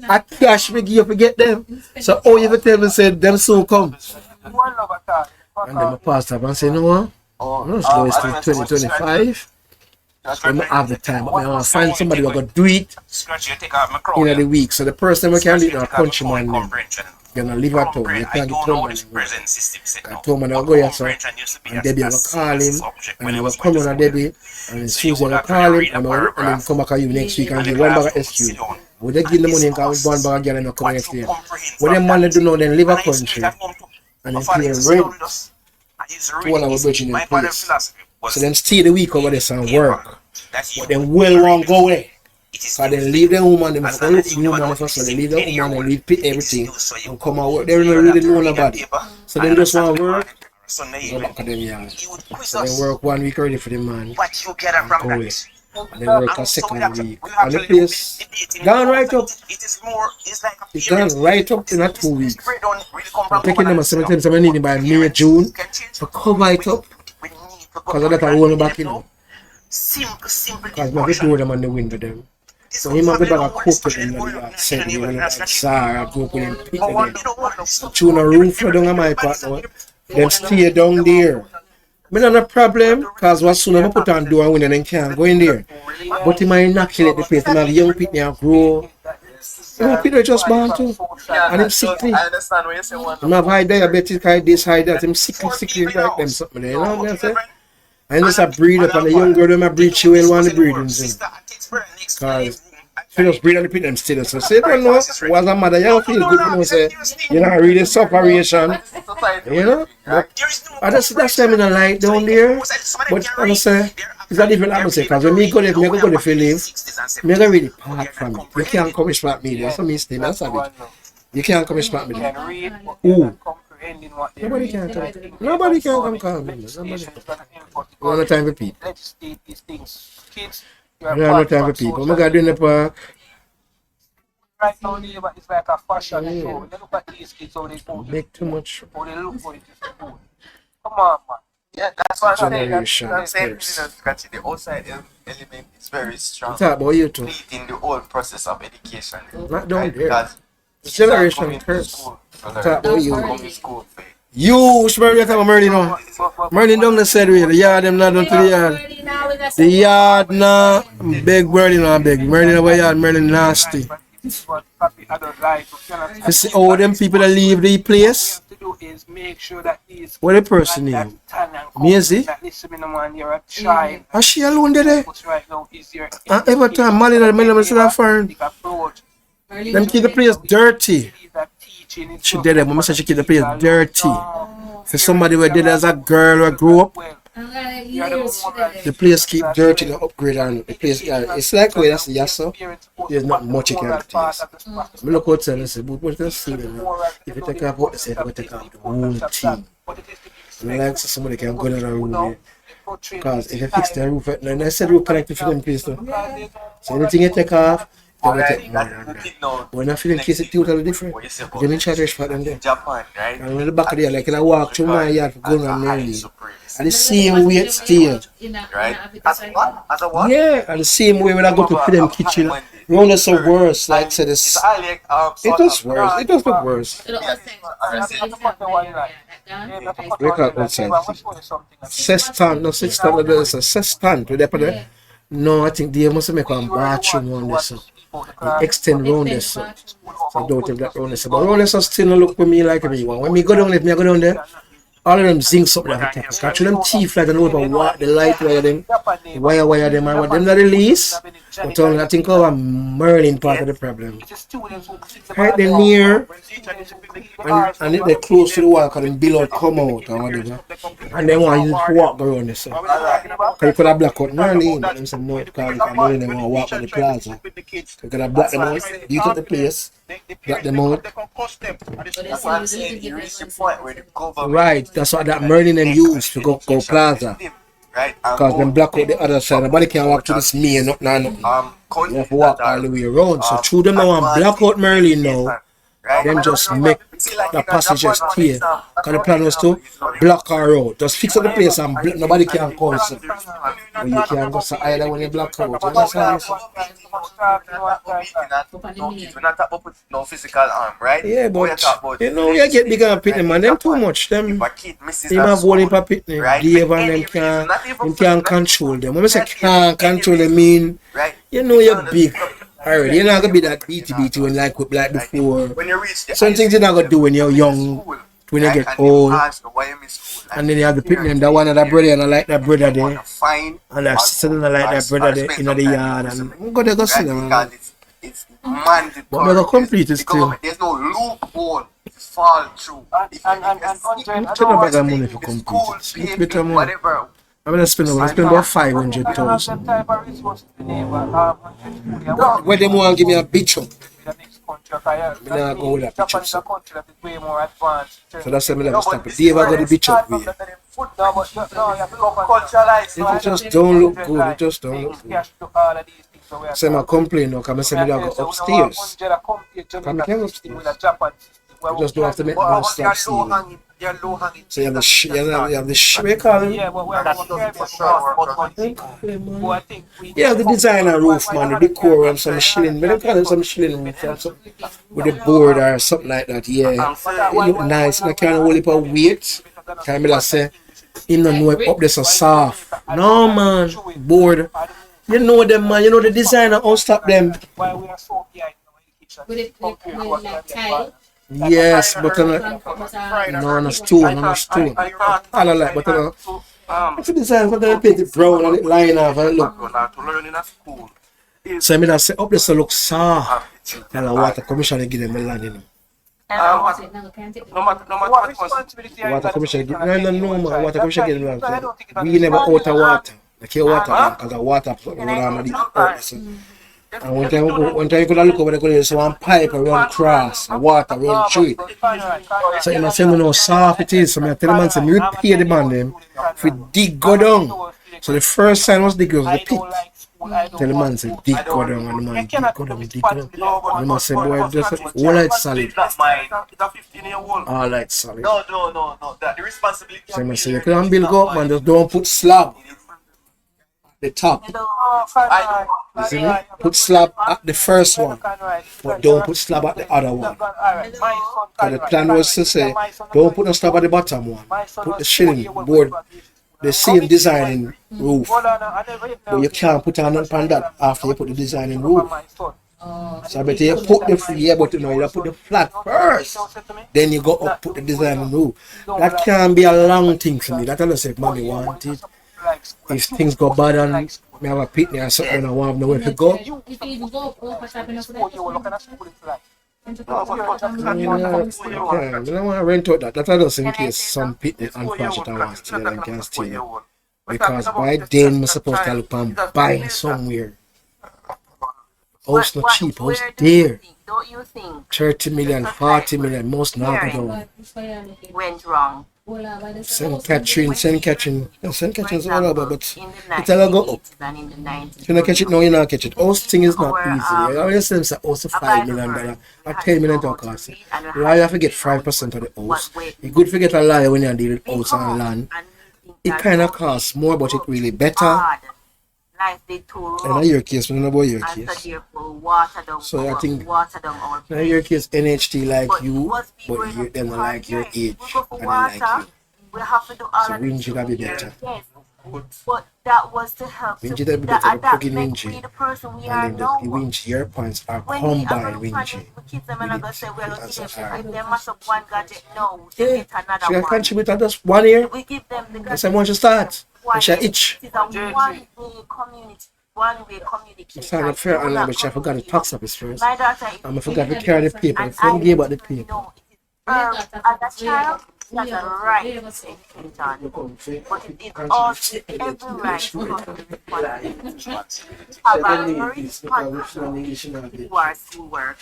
I cash me give you to get them. So all you ever tell me say them soon come. And then I pass up and say, no, let's go to 2025. I don't have the time, but I want to find somebody who going to do it in the week. So the person we can do it in a countryman name. You're going to live at home. You can't get home anymore. I told him I'll go here, so. And Debbie will call him. And I will come on a Debbie. And Susan will call him. And then come back at you next week and give one bag of SQ. Would they give the money and come with one bag of girl and come next year? What them man do now, then live a country. And then pay rent. To all our virgin in place. So them stay the week over there and work. But then well won't go away. So they leave the woman, they look the woman first, so they leave the woman and leave everything and come and work. They don't really know nobody. So they just want to work, go back to them yard. So they work 1 week already for the man and go away. And then work a second week. And the place gone right up. It's gone right up in a 2 weeks. I'm taking them sometimes I need it by May, June to cover it up. Because of that I roll back in. Because my get door them on the window them. So he might be back a cook to them and the said me when it's Sarah go up with him pick them. Tune a room for down on my part now. Them stay down there. I not a problem, because as soon as I put on door and window, then can't go in there. But he might inoculate the place. He might have young people now grow. You know, people just born too. And him sickly. I understand what you say. He might have high diabetes, high this, high that. Him sickly like them something there. You know what I'm saying? And just a breed up and the young girl them a breed, she will want the breeding thing. Because she just breed on the pit them still. So say don't know, was a mother, you feel good, you know, say, you know, really separation. You know? But I just that's why I don't like down there. But I say, it's a different atmosphere, because when me go there, I go there for live, I go really part from it. You can't come and spot me there, so me stay, that's a bit. You can't come and spot me there. Ooh. Nobody can come. Nobody can come call me. Nobody. We have no time for people. We have no time for people. I'm going to do in the park. Right now, it's like a fashion show. When you look at these kids, how they go. Make too much. How they look for it. Come on, man. Yeah, that's what I'm saying. Generation I'm saying, first. you know, the outside element is very strong. Talk about you too. Completing the whole process of education. Not down Right? there. Because It's kids are generation coming to curse. school to learn. Talk about you. Come to school for it. You, Shmurley, you talk about Merlin now. Merlin down the side way. The yard, them not down to the yard. The yard, nah. Big Merlin, nah, big. Merlin over yard, Merlin nasty. You see all them people that leave the place? What the person name? Maisie? Is she alone there? And every time Molly and Melanie say that foreign. Them keep the place dirty. She did it, Mama said she keep the place dirty. For somebody who did as a girl or grew up, the place keep dirty and upgrade and the place, yeah, it's like where that's the yasso. There's not much you can do to this. I look outside and say, but what's the ceiling? If you take off what they say, you take off the whole thing. And I like somebody can go down the room there. Because if you fix the roof, and I said roof connected for them place too. So anything you take off, you will take more than that. When I feel in case it's totally different, you can charge for them there. Japan, right? And when the back of there, like I walk through my yard for going on nearly. And the same way it's still. Right? As a what? Yeah, and the same way when I go to them kitchen, round is so worse. Like I said, it was worse. It does look worse. Look at outside. Sextant, no sextant, there's a sextant with that there. No, I think they must make a bathroom on this. Extend round this. So I don't have that round this. But round this still not look for me like me. When me go down there, all of them zincs up there. Catch them teeth like I know about what the light wire them, the wire them, and what them not release. But I think our Merlin part of the problem. Right then near, and they're close to the wall because them bill out come out and whatever. And then want you to walk around this. Because you could have black out Merlin, but them say no, because if Merlin they want to walk on the plaza. You could have black them out, you took the place, black them out. That's what I'm saying. You reach the point where the government. Right, that's what that Merlin them use to go plaza. Right? Because them block out the other side. Nobody can walk to this main up now. You have to walk all the way around. So through them now and block out Merlin now, them just make the passengers clear. Because the plan was to block her out. Just fix up the place and nobody can come. So. But you can just either when you block her out. You understand? We're not talking about no physical harm, right? Yeah, but you know, you get bigger and pitney, man. Them too much. Them have one in pitney. Dave and them can't control them. When I say can't control them, mean, you know you're big. Alright, you're not gonna be that BT when like before. Some things you're not gonna do when you're young, when you get old. And then you have the pick name, that one of that brother, and I like that brother there. And that sister, and I like that brother there in the yard. And I'm gonna go see them. It's mandatory. But we're gonna complete it still. There's no loophole to fall through. I'm telling about that money for complete it. It's better money. Whatever. I'm gonna spend about 500,000. Where them want to give me a bitch up? I'm gonna go with a bitch up. So that's why I'm gonna stop it. Dave, I got the bitch up with you. It just don't look good. It just don't look good. So I'm complaining now because I'm going to go upstairs. Come again upstairs. You just don't have to make one slab ceiling. So you have the what you call it? You have the designer roof, man, the decor and some shilling. But they call it some shilling roof or something. With a board or something like that, yeah. It look nice. I can't hold it for weight. Can I say, you don't know it up there so soft. No, man, board. You know them, man. You know the designer, don't stop them. Yes, but no stone, no stone. I don't like, but if you design for them, paint it brown and it line off and look. So I mean, I say up there so look soft. And the water commission give them a land, you know. Water commission give no, water commission give them land. We never out of water. Like your water, because the water around the earth. And one time you could look over there, there's one pipe around cross, water run through it. So you must say, no, soft it is. So I tell the man, say, repair the man them, if we dig go down. So the first sign was dig was the pit. Tell the man, say, dig go down, and the man dig go down, dig go down. And the man say, boy, just all light solid. All light solid. No. The responsibility. So I say, you can't build go up, man, just don't put slab. the top. Oh, Conroy. You see me? Put slab at the first one, but don't put slab at the other one. Alright, my son And the Conroy. plan was to say, My son don't put no slab at the bottom one. My son Put the was shilling 4 years board, old. the same designing roof. Hold on, I never hit But you can't put on that after you put the designing roof. my son. So I bet you put the yeah, but you know you put the flat first. Then you go up put the designing roof. That can be a long thing for me. That I say, mommy want it. If things go bad and me have a picnic or something, I want nowhere to go. If you even go, what's happening for You were looking at school, it's like. I don't want to rent out that. That I just in case some picnic unfortunate I want to together and can steal. Because by then I'm supposed to look and buy somewhere. House not cheap, house dear. Don't you think 30 million, 40 million, most now go down. went wrong? St. Catherine is all over, but In the it's all go up. 1980s and in the 90s. If you don't catch it now, you not catch it. House thing is not easy. You always say it's a house of $5 million or $10 million cost. You have to get 5% of the house. It's good to get a lawyer when you deal with house and land. It kind of costs more, but it really better. Life they too And in your case, we don't know about your and so case. therefore water down So I think our in your case, NHT like But you, once we were but in you the them not like your country, age we go for and they like water, you. we have to do all So of winch this should be here. better. Yes. But that was to help Winch to should be that, better. and that Fucking make winch. we the person we are And then now. the winch, your points are When we are combined going to winch. find the kids, I'm gonna say we're gonna That's give them, alright. if they mess up one gadget, no, Yeah, they get she another can one. contribute at just 1 year. We give them the That's how much you start. And she itch. It is a one-way community. One-way communication. Sign up fair online, but she forgot the tax office first. My daughter is And I forgot to carry the paper. and If you give about the you paper. know, it is as a child, she has a right to education. But it is also every right to have a responsibility to our schoolwork.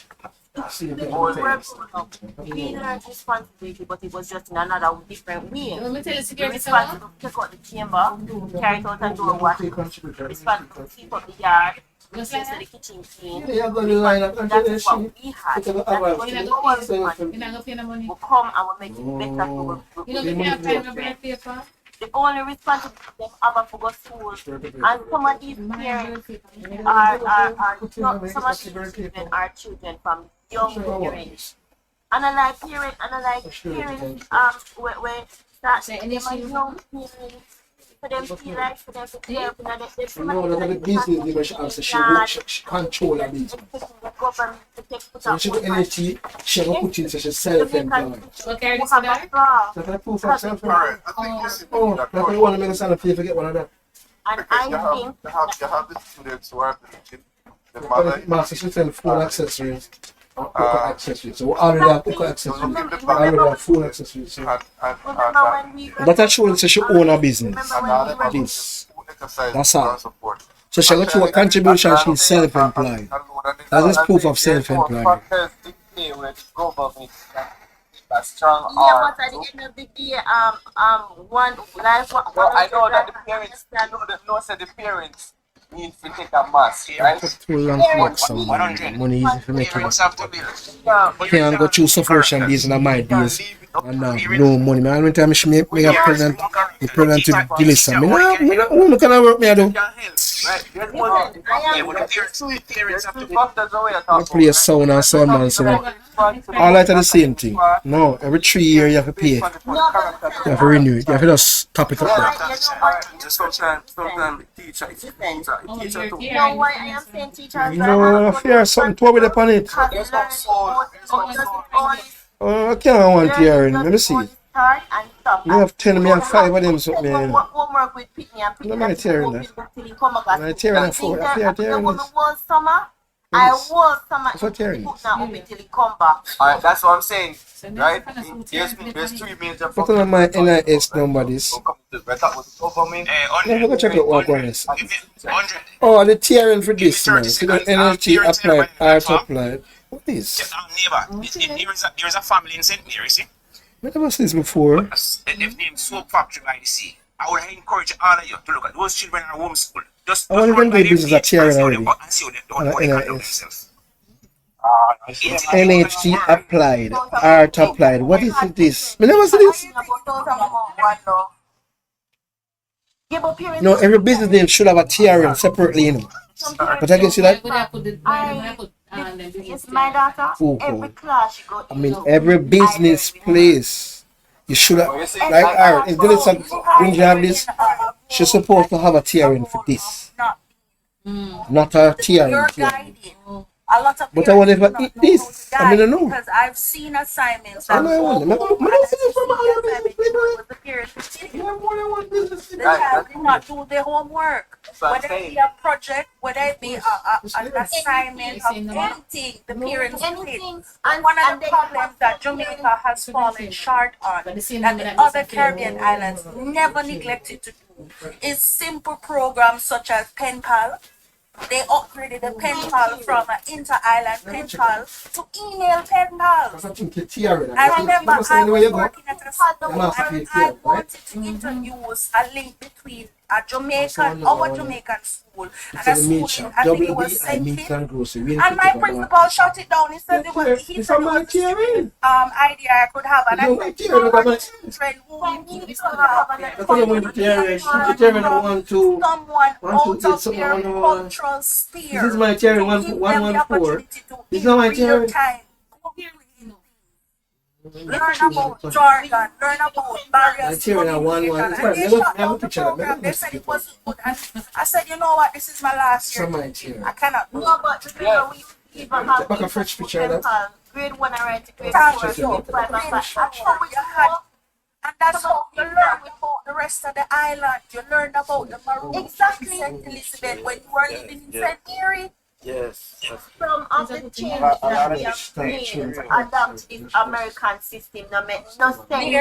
We learned responsibility, but it was just in another different way. Let me tell you, security Responsible to take out the chamber, carry it out and do a wash. Responsible to keep up the yard, make sure the kitchen clean. That is what we had. That's what You're we not always going want. to pay the money. We'll come and we'll make it better for You know, we can't pay the bread paper. the only responsibility them have to go to school. And some of these parents are some of these children are children from young parents. And I like parents, where start Say them any as young parents. For them to feel like, for them to care, for them to You know, the business they must answer, she work, she control her business. So she do NHT, she will put in, so she's self-employed. So carry this to there. That's a proof of self-employed. Oh, that's why you want to make a sign up for you to get one of that. And Because I think you have the students who are teaching the mother. Master, she sell phone accessories. Accessories. So we already have eco accessories. We already have phone accessories. So. remember when we That shows that she own a business. remember when we were This. That's all. So she got to a contribution, she's self-employed. That's just proof of self-employment. Strong yeah, arm. but at the end of the day, one life. Well, I know that the parents, the parents need to take a mass, right? Too long to make some money easy to make it. Can't go through sufferation days in my days. And no money. Man, every time she make a present, the present to Gilissa. Me kind of work me I do. I play a sound and sound man, so all that are the same thing. No, every 3 years you have to pay. You have to renew it. You have to just top it up there. Sometimes the teacher is Oh, teacher you're too. You know why I am saying teachers? No, fair something to with upon it. I can't want hearing. Let me see. You have 10, me have 5 of them, so man. Homework with Pitney and No, I'm tearing that. I'm tearing that for. I fear tearing this. I was summer. That's what tearing Put is. now up until it come back. Alright, that's what I'm saying, So right? next time There's 3 major What are my NIS number this? Never go check out what one is. Oh, the tearing for this man. See the energy applied, art applied. What is? Neighbor, there is a family in St. Mary, see? I never seen this before. They've named Soap Factory by the Sea. I would encourage all of you to look at those children in homeschool. Just I want to run do by their business at feet and Tearing see how they already. go and see how they conduct themselves. NHT applied, art applied. What is this? I never see this. Yeah, but parents No, every business name should have a TRN separately, you know. But I can see that. It's my daughter. Every class she go. I mean, every business place, you should have. Like, alright, if there is some, when you have this, she's supposed to have a TRN for this. Not a TRN. A lot of But I want to eat this. I mean, I know. because I've seen assignments I that know I want it. the child did not do their homework. Whether it be a project, whether it be an assignment of anything, the parents did. And one of the problems that Jamaica has fallen short on, and the other Caribbean islands never neglected to do, is simple programs such as pen pal. They upgraded the pen pal from an inter-island pen pal to email pen pal. I remember I was working at a school and I wanted to introduce a link between our Jamaican school and a school in, I think it was St. Kitts. And my principal shut it down. He said it was the stupidest idea I could have. And I said, you know what, children who need to have someone out of their cultural sphere. This is my cherry 114. This is not my cherry. Learn about Jordan, learn about barriers. They said it wasn't good. And I said, you know what, this is my last year. I cannot do it. No, but remember we even have Back a fresh picture of that. grade 1 and right to grade Thank 4. you. And that's how you learn about the rest of the island. You learned about the Maroons, Exactly. St. Elizabeth, when you were living in St. Mary. Yes. Some of the change that we have made to adapt this American system, no sense. Bring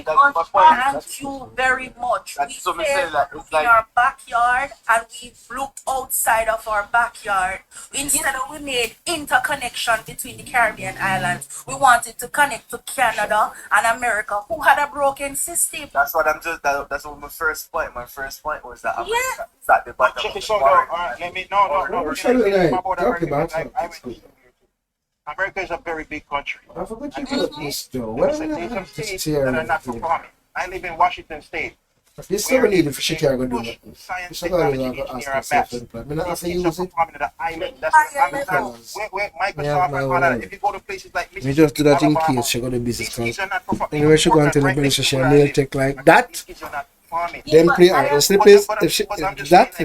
us Thank you very much. We So me stayed say that it's in like our backyard and we looked outside of our backyard. Instead of we made interconnection between the Caribbean islands, we wanted to connect to Canada and America, who had a broken system. that's what I'm just that's what my first point. My first point was that America Yeah. is at the bottom Check of the this out, barrel. let me no. Talk about America is a very big country. I forgot you got this though. There's some states that are not performing. I live in Washington State. This never needed for she can't go do Push that. science, It's not gonna technology, ask engineering, and myself maths. for the I have to These use things are it. performing at the island. That's where Microsoft and all that. If you go to places like We just do that in Alabama, case she go to these business kids class. are not performing. Anyway, she go into the business she nail tech like that. These kids are not performing. Then play her. The slip is if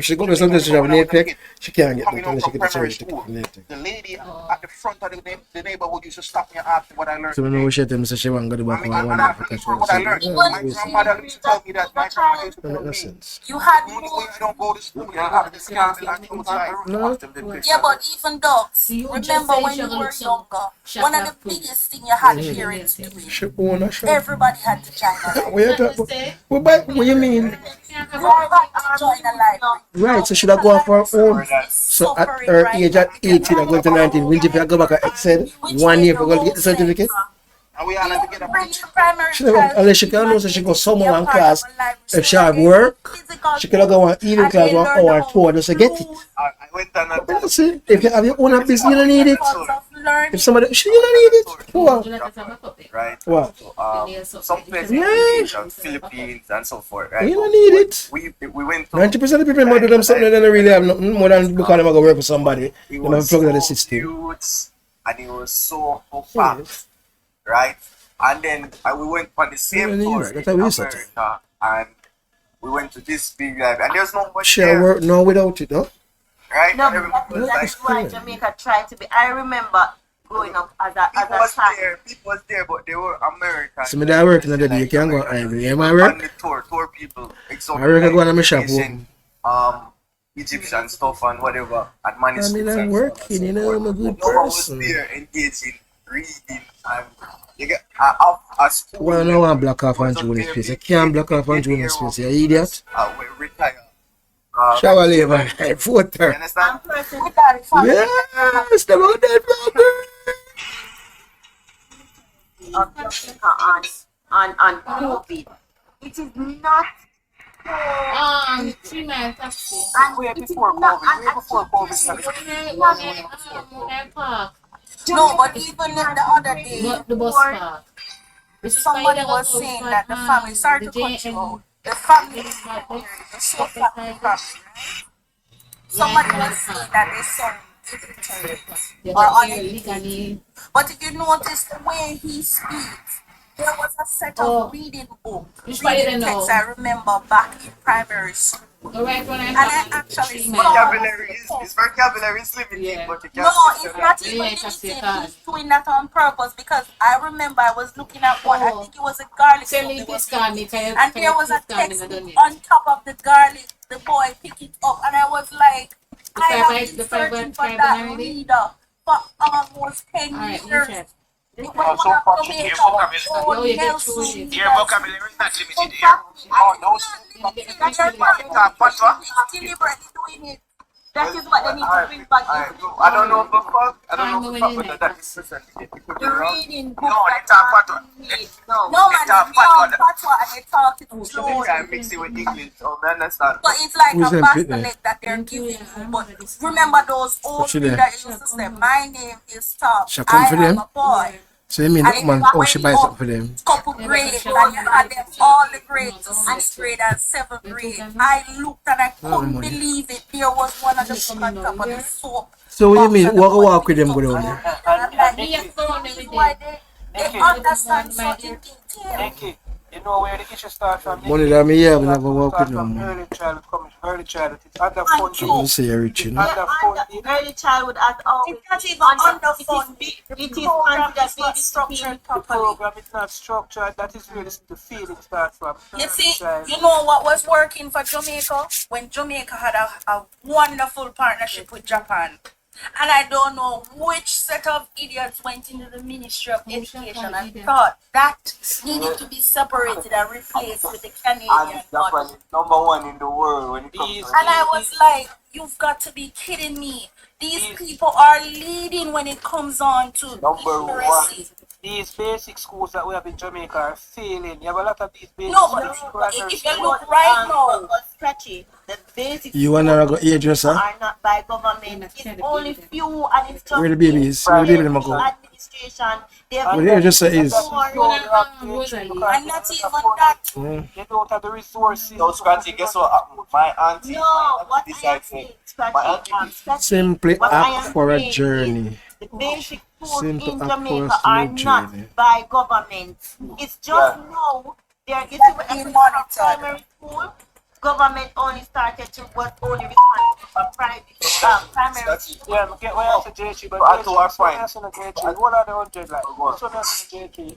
she go to something she have nail tech, she can't get that unless she get the surgery to get nail tech. The lady at the front of the neighborhood used to stop me and ask me what I learned. So we know she tell me say she want to go back I one mean, Africa. what I learned. My grandmother used to tell me that. My grandmother used to tell No me. sense. You had The only way I don't go to school, you have to scan me like outside. No. Yeah, but even dogs, remember when you were younger, one of the biggest things you had parents doing, She own a shop. everybody had to join a What you talk about? What you mean? join a library. Right, so should I go for her own? So at her age at 18 and going to 19, will you go back and excel 1 year for going to get the certificate? And we all have to get up. Bring your primary She never, unless she can know, so she go somewhere one class. If she have work, she can go one evening class 1 hour or 2 hours just to get it. I went on a But that's it. If you have your own business, you don't need it. If somebody, she you don't need it. What? right. What? So, some places in Yeah. Asia, Philippines and so forth, right? You don't need it. We went to 90% of the people who do them something they don't really have nothing more than because they go work for somebody. They it never was plug into the so system. huge and it was so compact, right? And then we went on the same Yeah, tour yeah, in that's how we used to. America, and we went to this big library, and there's no much She there, work now without it, no? right? No, And everybody was like, that's why Jamaica tried to be. I remember growing up as a people was there, but they were American. So me that work in the day, you can't go ivory. You might On work? the tour people. I work I go on my shop. Asian, Egyptian stuff and whatever, and I manuscripts. mean, I'm and working, so you know, I'm a good no one was person. there engaging, reading, and you get a school. Well, no one block off on June space. You can't block off on June space, you idiot. We retire. Shower labor, voter. You understand? Yes, the about that of Jamaica on COVID. It is not. 3 miles taxi. And Way it is before not COVID. an Way before COVID. Park. No, but even the other day, But the bus park. somebody was saying that the family, sorry to cut you out, the family story, the soap family, right? Somebody was saying that they sound illiterate or uneducated. But if you notice the way he speaks, there was a set of reading book, reading text I remember back in primary school. And I actually His vocabulary is limited, but you can't. no, it's not even limited. He's doing that on purpose because I remember I was looking at one. I think it was a garlic soup they was making, and there was a text on top of the garlic. The boy picked it up, and I was like, I have been searching for that reader for almost 10 years. Your vocabulary is not limited here. Deliberately doing it. That is what they need to bring back. I don't know the fuck. I don't know the fuck, but that is percentage. The reading book. No, they talk patois. No, man, they talk patois and they talk it You can mix it with English, so I understand. So it's like a basket that they're giving you. But remember those old things that used to say, my name is Tom, I am a boy. So you mean that man, oh, she buys up for them? Couple grades, and you had them all the grades, 6th grade and 7th grade. I looked and I couldn't believe it. There was one of the book on top of the soap. So what you mean, walk with them go down there? Why they understand certain details. You know where the issue starts from? Money that me have, never walk with them. Early childhood. It's underfunded. I don't say everything. Early childhood as always. It's not even underfunded. It is considered not structured The program is not structured. That is where the feeling starts from. You see, you know what was working for Jamaica? When Jamaica had a wonderful partnership with Japan. And I don't know which set of idiots went into the Ministry of Education and thought that needed to be separated and replaced with the Canadian Japan is #1 in the world when it comes to. And I was like, you've got to be kidding me. These people are leading when it comes on to literacy. These basic schools that we have in Jamaica are failing. You have a lot of these basic but if you look right now, Scratchy, the basic You wanna go hairdresser? are not by government. It's only few and it's just Where the baby is? Where the baby them go? administration. They have Where the hairdresser is? and not even that. They don't have the resources. So, Scratchy, guess what happened? My auntie what I am decided saying, my Scratchy, Simply what I act am for a saying journey. the basic schools Simple in act for Jamaica us to are the not journey. by government. It's just now there is primary school. Government only started to was only responsible for primary school. Yeah, get where else JT, but I to our fine. What are the 100 like? What's one else JT?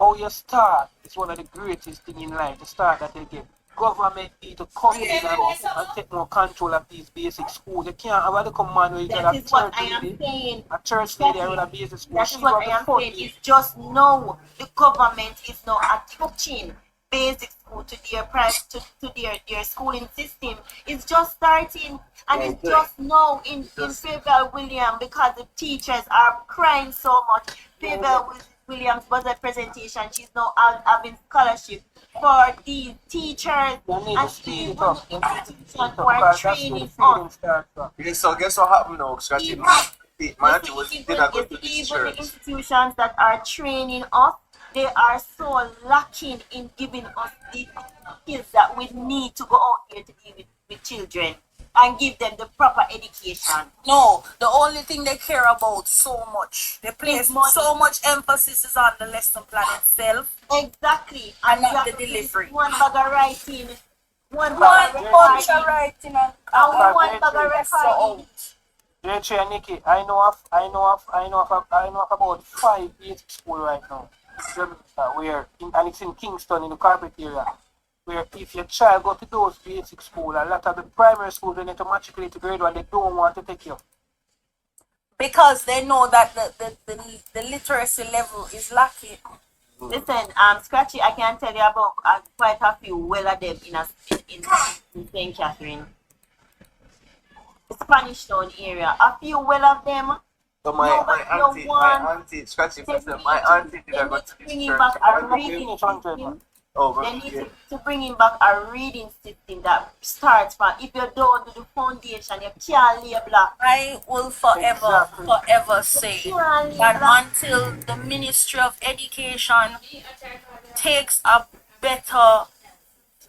How you start is one of the greatest thing in life. The start that they get. Government need to come in and take more control of these basic schools. You can't have a little command where you That got is what I am saying. a church lady with a basic school. That is what I am saying. It's just now the government is now attaching basic school to their to their schooling system. It's just starting and it's just now in Fairville William because the teachers are crying so much. Fairville Williams was a presentation. She's now having scholarship for these teachers and students who are training us. So guess what happened now, Scratchy? My auntie did not go to this Even the church. institutions that are training us, they are so lacking in giving us the skills that we need to go out here to deal with children and give them the proper education. No, the only thing they care about so much, they place so much emphasis is on the lesson plan itself. Exactly. And you not have the to delivery. One bag of writing, one bunch bag of writing and one bag of recording. JT and Nikki, I know of about 5 basic school right now. And it's in Kingston in the carpet area. Where if your child go to those basic school, a lot of the primary schools they need to matriculate to grade 1, they don't want to take you. Because they know that the literacy level is lacking. Listen, Scratchy, I can tell you about quite a few well of them in St. Catherine. Spanish Town area. A few well of them. So my auntie, Scratchy, my auntie did not go to this bringing church. back a reading system. They need to bring back a reading system that starts from, if you don't do the foundation, you can't lay block. I will forever say that until the Ministry of Education takes a better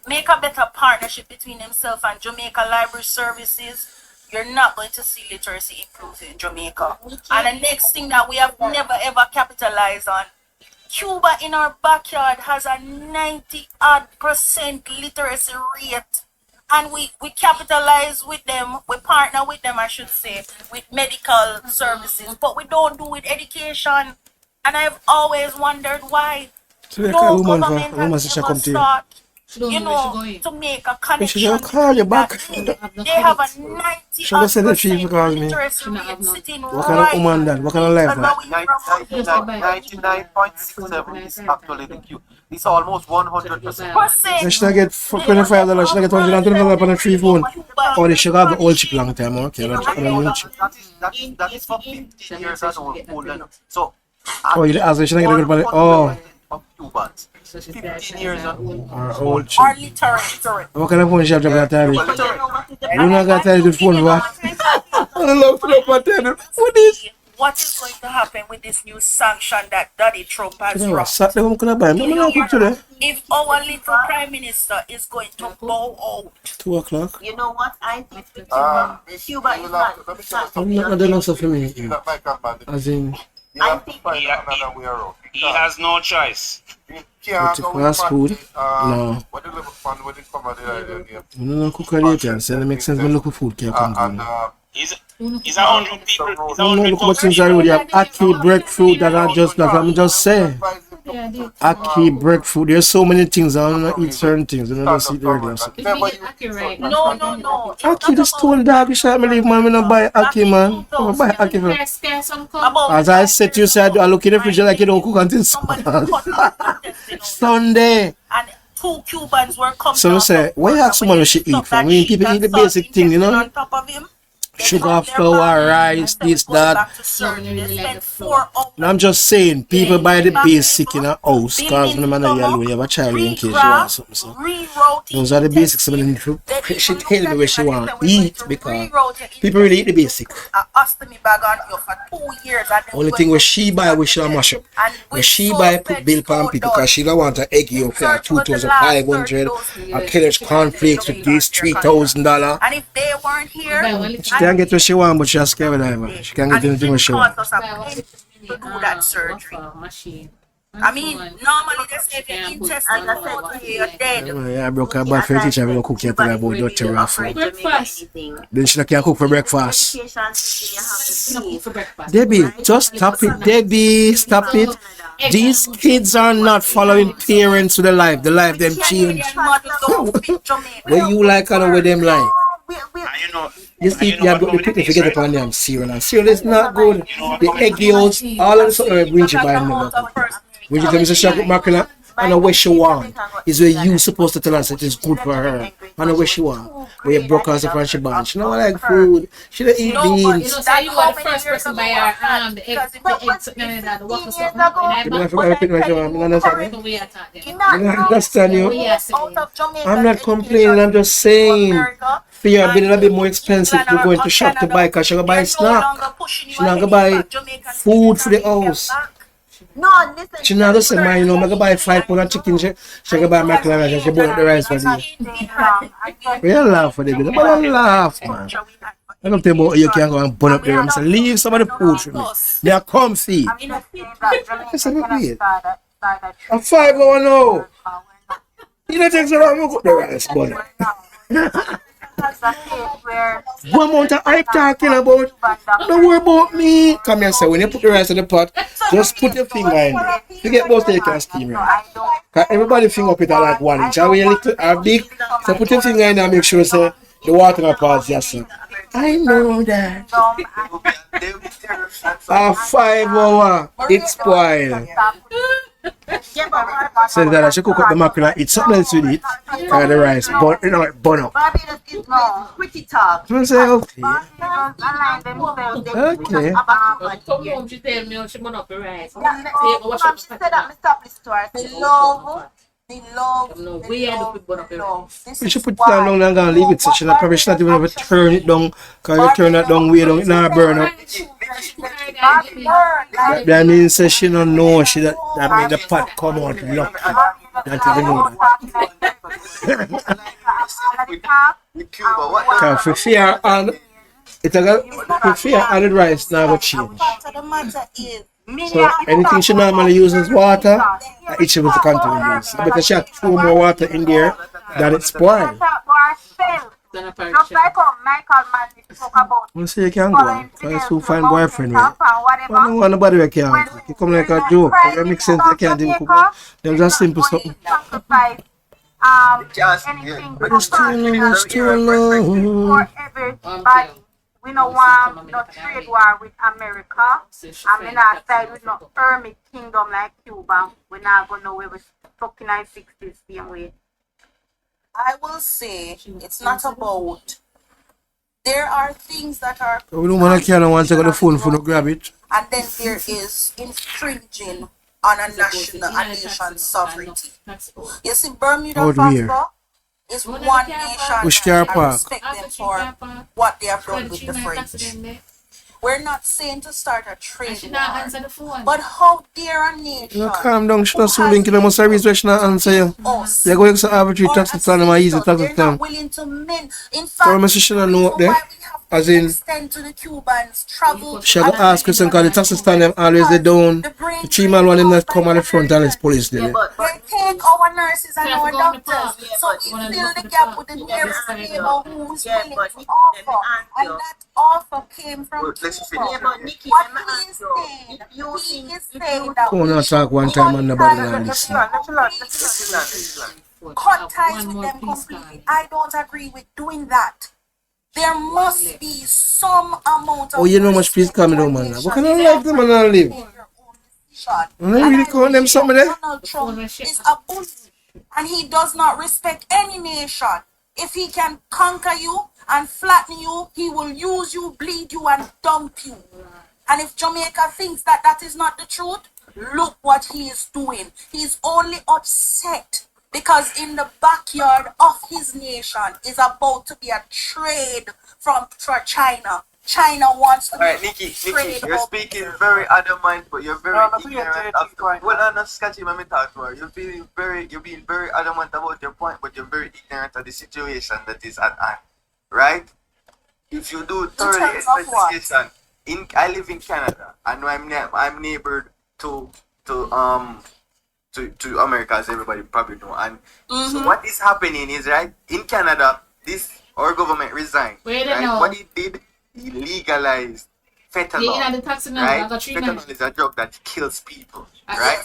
make a better partnership between themselves and Jamaica Library Services, you're not going to see literacy improve in Jamaica. And the next thing that we have never ever capitalized on, Cuba in our backyard has a 90% literacy rate. And we capitalize with them, we partner with them, I should say, with medical services, but we don't do with education. And I've always wondered why. So they No call woman for government woman has sister ever come to you. sought, She don't you know where know, she going. to make a She connection. just call you back. They have a 90% She just said that she calls me. literacy rate sitting What kind of woman that? What kind of life that? 99.67 is actually the Q. It's almost 100%. Then she not get $25, she not get $125 on a free phone. Or they should have the old chip long time, okay? That's the new chip. That is for 15 years and older. So, Oh, you ask her, she not get it on the, oh. of Cubans. 15 years and Or old chip. Or literate. What kind of phone she have to get tired with? You not got tired with phone, what? I love to know what is? What is going to happen with this new sanction that Daddy Trump has You know what? brought? Saturday, I'm gonna buy. I'm not cook today. If our little prime minister is going to bow out, 2 o'clock. You know what? I think Cuba is not. I'm not doing no stuff for me. As in, He has no choice. with fast food. No. I'm not cook later. So it makes sense when local food can come down. He's 100 people. He's I don't know 100 look what things are already have ackee breadfruit that I just that I'm just saying. Ackee breadfruit. There's so many things I don't eat certain things. I don't just eat the regular stuff. It's me get Aki right. no. Ackee the stone dog. You shall believe man. I don't buy ackee man. I don't buy ackee man. Scare some come. As I said to you, said I look in the fridge like you don't cook until Sunday. And 2 Cubans were coming. So I say, why you ask someone what she eat for? I mean, people eat the basic thing, you know? On top of him, Sugar, flour, rice, this, that. And I'm just saying, people buy the basic in a house because when man a yellow, you have a child in case you want something. So those are the basics I need to. She tell me where she want to eat because people really eat the basic. Only thing where she buy, we should mash up. When she buy, put bill pan people because she don't want an egg yolk for 2,500, a Kellogg's cornflakes with this $3,000. And if they weren't here, She can't get what she want, but she's scared of that. She can't get anything what she want. to do that surgery. I mean, normally they say if your intestine go to you're dead. Yeah, I broke her back for the teacher. I'm going to cook you about dirty raffle. Breakfast. Then she can't cook for breakfast. No cook for breakfast. Debbie, just stop it. Debbie, stop it. These kids are not following parents to the life. The life them change. Where you like and where them like. You see, you have got the picture forget upon them cereal. And cereal is not good. The egg yolks, all of the stuff that bring you by never. When you tell me to shop with mackerel, I know where she want. Is where you supposed to tell us it is good for her. I know where she want. Where you broke us and she born. She don't like food. She don't eat beans. You know, so you are the first person buy her the eggs, something like that, the waffle stuff. And I understand you. I'm not complaining, I'm just saying. For your bill a bit more expensive to go into shop to buy because she's going to buy snack. She's not going to buy food for the house. No, listen. She not just say, man, you know, I'm going to buy 5 pounds of chicken. She's going to buy macaroni and she burn up the rice for you. We don't laugh for the bill. But I laugh, man. I don't think about you can go and burn up the rice. So leave some of the food for me. They are comfy. That's a bit weird. A 5 hour now. You don't take so long to cook the rice, buddy. What amount of hype talking about? Don't worry about me. Come here, sir. When you put the rice in the pot, just put your finger in there. You get most of you can steam right. Cause everybody finger up it at like 1 inch. Are we a little or big? So put your finger in there and make sure say the water not pass yes, sir. I know that. A 5 hour, it's spoiled. So that I should cook up the mackerel and eat something else with it. And the rice, but you know, it burn up. Pretty talk. So I say, okay. Okay. come home, she tell me she want up the rice. She said that I stop this store. The love. No, we had to put one up the rice. You should put it down long and go and leave it. So she'll probably not even ever turn it down. Because you turn that down way down, it not burn up. That means that she don't know that made the pot come out lucky. Don't even know that. With Cuba, what Cause for fear and it for fear added rice now will change. So anything she normally uses water, it should be to continue use. Because she had throw more water in there that it spoiled. You say you can go, because who find boyfriend with you. I don't want nobody who can cook. You come like a joke. It makes sense you can't even cook. Them just simple something. It's too long, it's too long. We don't want no trade war with America. And we not side with no hermit kingdom like Cuba. We're not going to know where we're stuck in the 60s same way. I will say it's not about. There are things that are. We don't want to carry one take out the phone for no grab it. And then there is infringing on a nation's sovereignty. You see, Bermuda Fasco is one nation. Which car I park? respect them for what they have done with the French. We're not saying to start a trade war, but how dare a nation? You calm down, she not so linking them must have reason she not answer you. You're going to arbitrary tax return and easy tax return. So I must she not know up there. As in, she go ask question because the tax return them always they down. The 3 man one them not come on the front and it's police there. They take our nurses and our doctors, so it fill the gap with the nearest neighbor who is willing to offer, and that offer came from Cuba. What he is saying that Come on, talk one time and nobody not listen. cut ties with them completely. I don't agree with doing that. There must be some amount of. Oh, you know much peace coming down, man. What kind of life them man not live? I'm not really calling them something there. Donald Trump is a bully, and he does not respect any nation. If he can conquer you and flatten you, he will use you, bleed you, and dump you. And if Jamaica thinks that that is not the truth, look what he is doing. He's only upset because in the backyard of his nation is about to be a trade for China. China wants to Alright, Nikki, you're speaking very adamant, but you're very ignorant of well, not sketchy when we talk to her. You're being very adamant about your point, but you're very ignorant of the situation that is at hand. Right? If you do thoroughly investigation, I live in Canada and I'm neighbored to America, as everybody probably know. And so what is happening is, right, in Canada, our government resigned. Right? What he did, he legalized fentanyl. Right? Fentanyl is a drug that kills people. Right?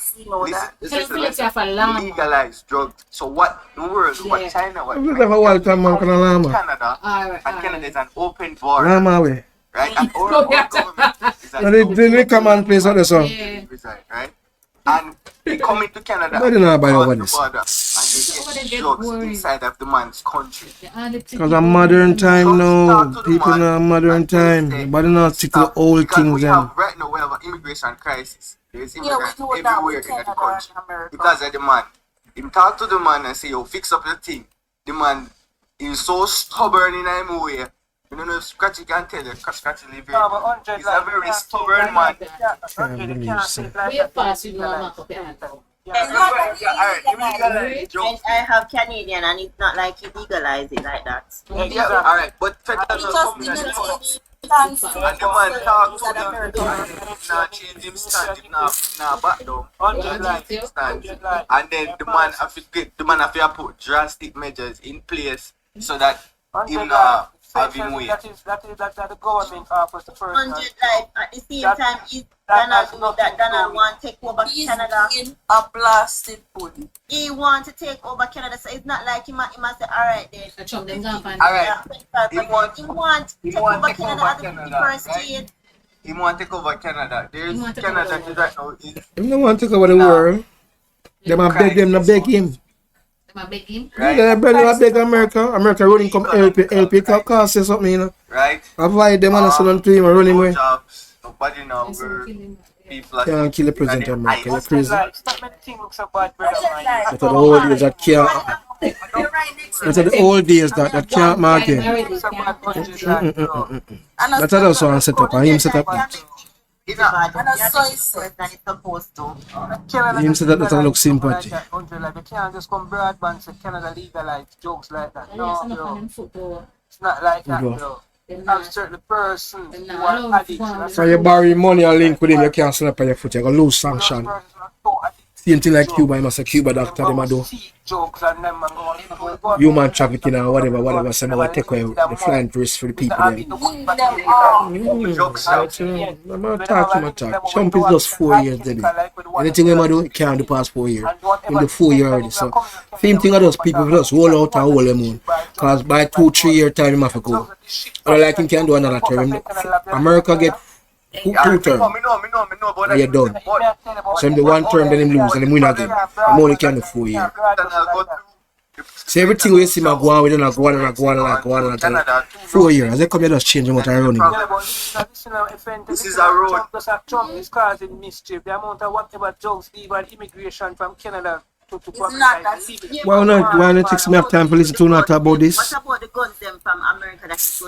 Listen, legalized drug. So what the world, what China, what Canada, and Canada is an open border. Right? And our government is an open command place on the sun. Right? And they come into Canada and cross the border and they get drugs inside of the man's country. Because I'm modern time now. People know modern time. But not stick to the old things. Right now we have an immigration crisis. There's immigrants everywhere in the country. Because of the man. Him talk to the man and say, yo, fix up your thing. The man is so stubborn in him way. You don't know if Scratchy can tell you, Scratchy live here. He's a very stubborn man. And I have Canadian and it's not like you legalize it like that. Yeah, alright, but fentanyl and the man talk to them, now change him stand, now back down, and then the man have to put drastic measures in place so that him have him wait. That is the government offers the first. 100 life at the same time is Donald want to take over Canada. A blasted bully. He want to take over Canada, so it's not like he must say, alright then. Alright. He want to take over Canada as the 51st state. He want to take over Canada. There's Canada right now. He don't want to take over the world. They might beg them, not beg him. Right. Yeah, brother, beg America. America running come LP cost or something, you know. Right. Avoid them and sell them to him and run him away. Nobody know where people are. Can't kill the president of America. You're crazy. That's The old days that can't. That's the old days that can't market. That's also one set up and him set up that. And so it's worse than it's supposed to. Him said that doesn't look sympathy. Like they can't just come broadband and say Canada legalize jokes like that. No, bro. It's not like that, bro. Have certain persons who are addicts. So you borrow money and link with him, you can't slap on your foot, you're going to lose sanction. Same thing like Cuba, you must say Cuba doctor, them a do human trafficking or whatever, so I'm going to take away the flying risk for the people there. I'm talking. Trump is just 4 years, baby. Anything him do, he can't do past 4 years. Him do 4 years already, so same thing of those people just hold out and hold them on. Because by 2-3 year time, him have to go. I like him can do another term. America get 2 terms. And you're done. So him the 1 term, then him lose and him win again. Him only can do 4 years. So everything we see him go on, we don't go on until 4 years. As they come here, just change what I'm running. This is a road. Trump is causing mischief. The amount of whatever jokes, even immigration from Canada to Why not take some time to listen to not about this? What about the guns them from America that is going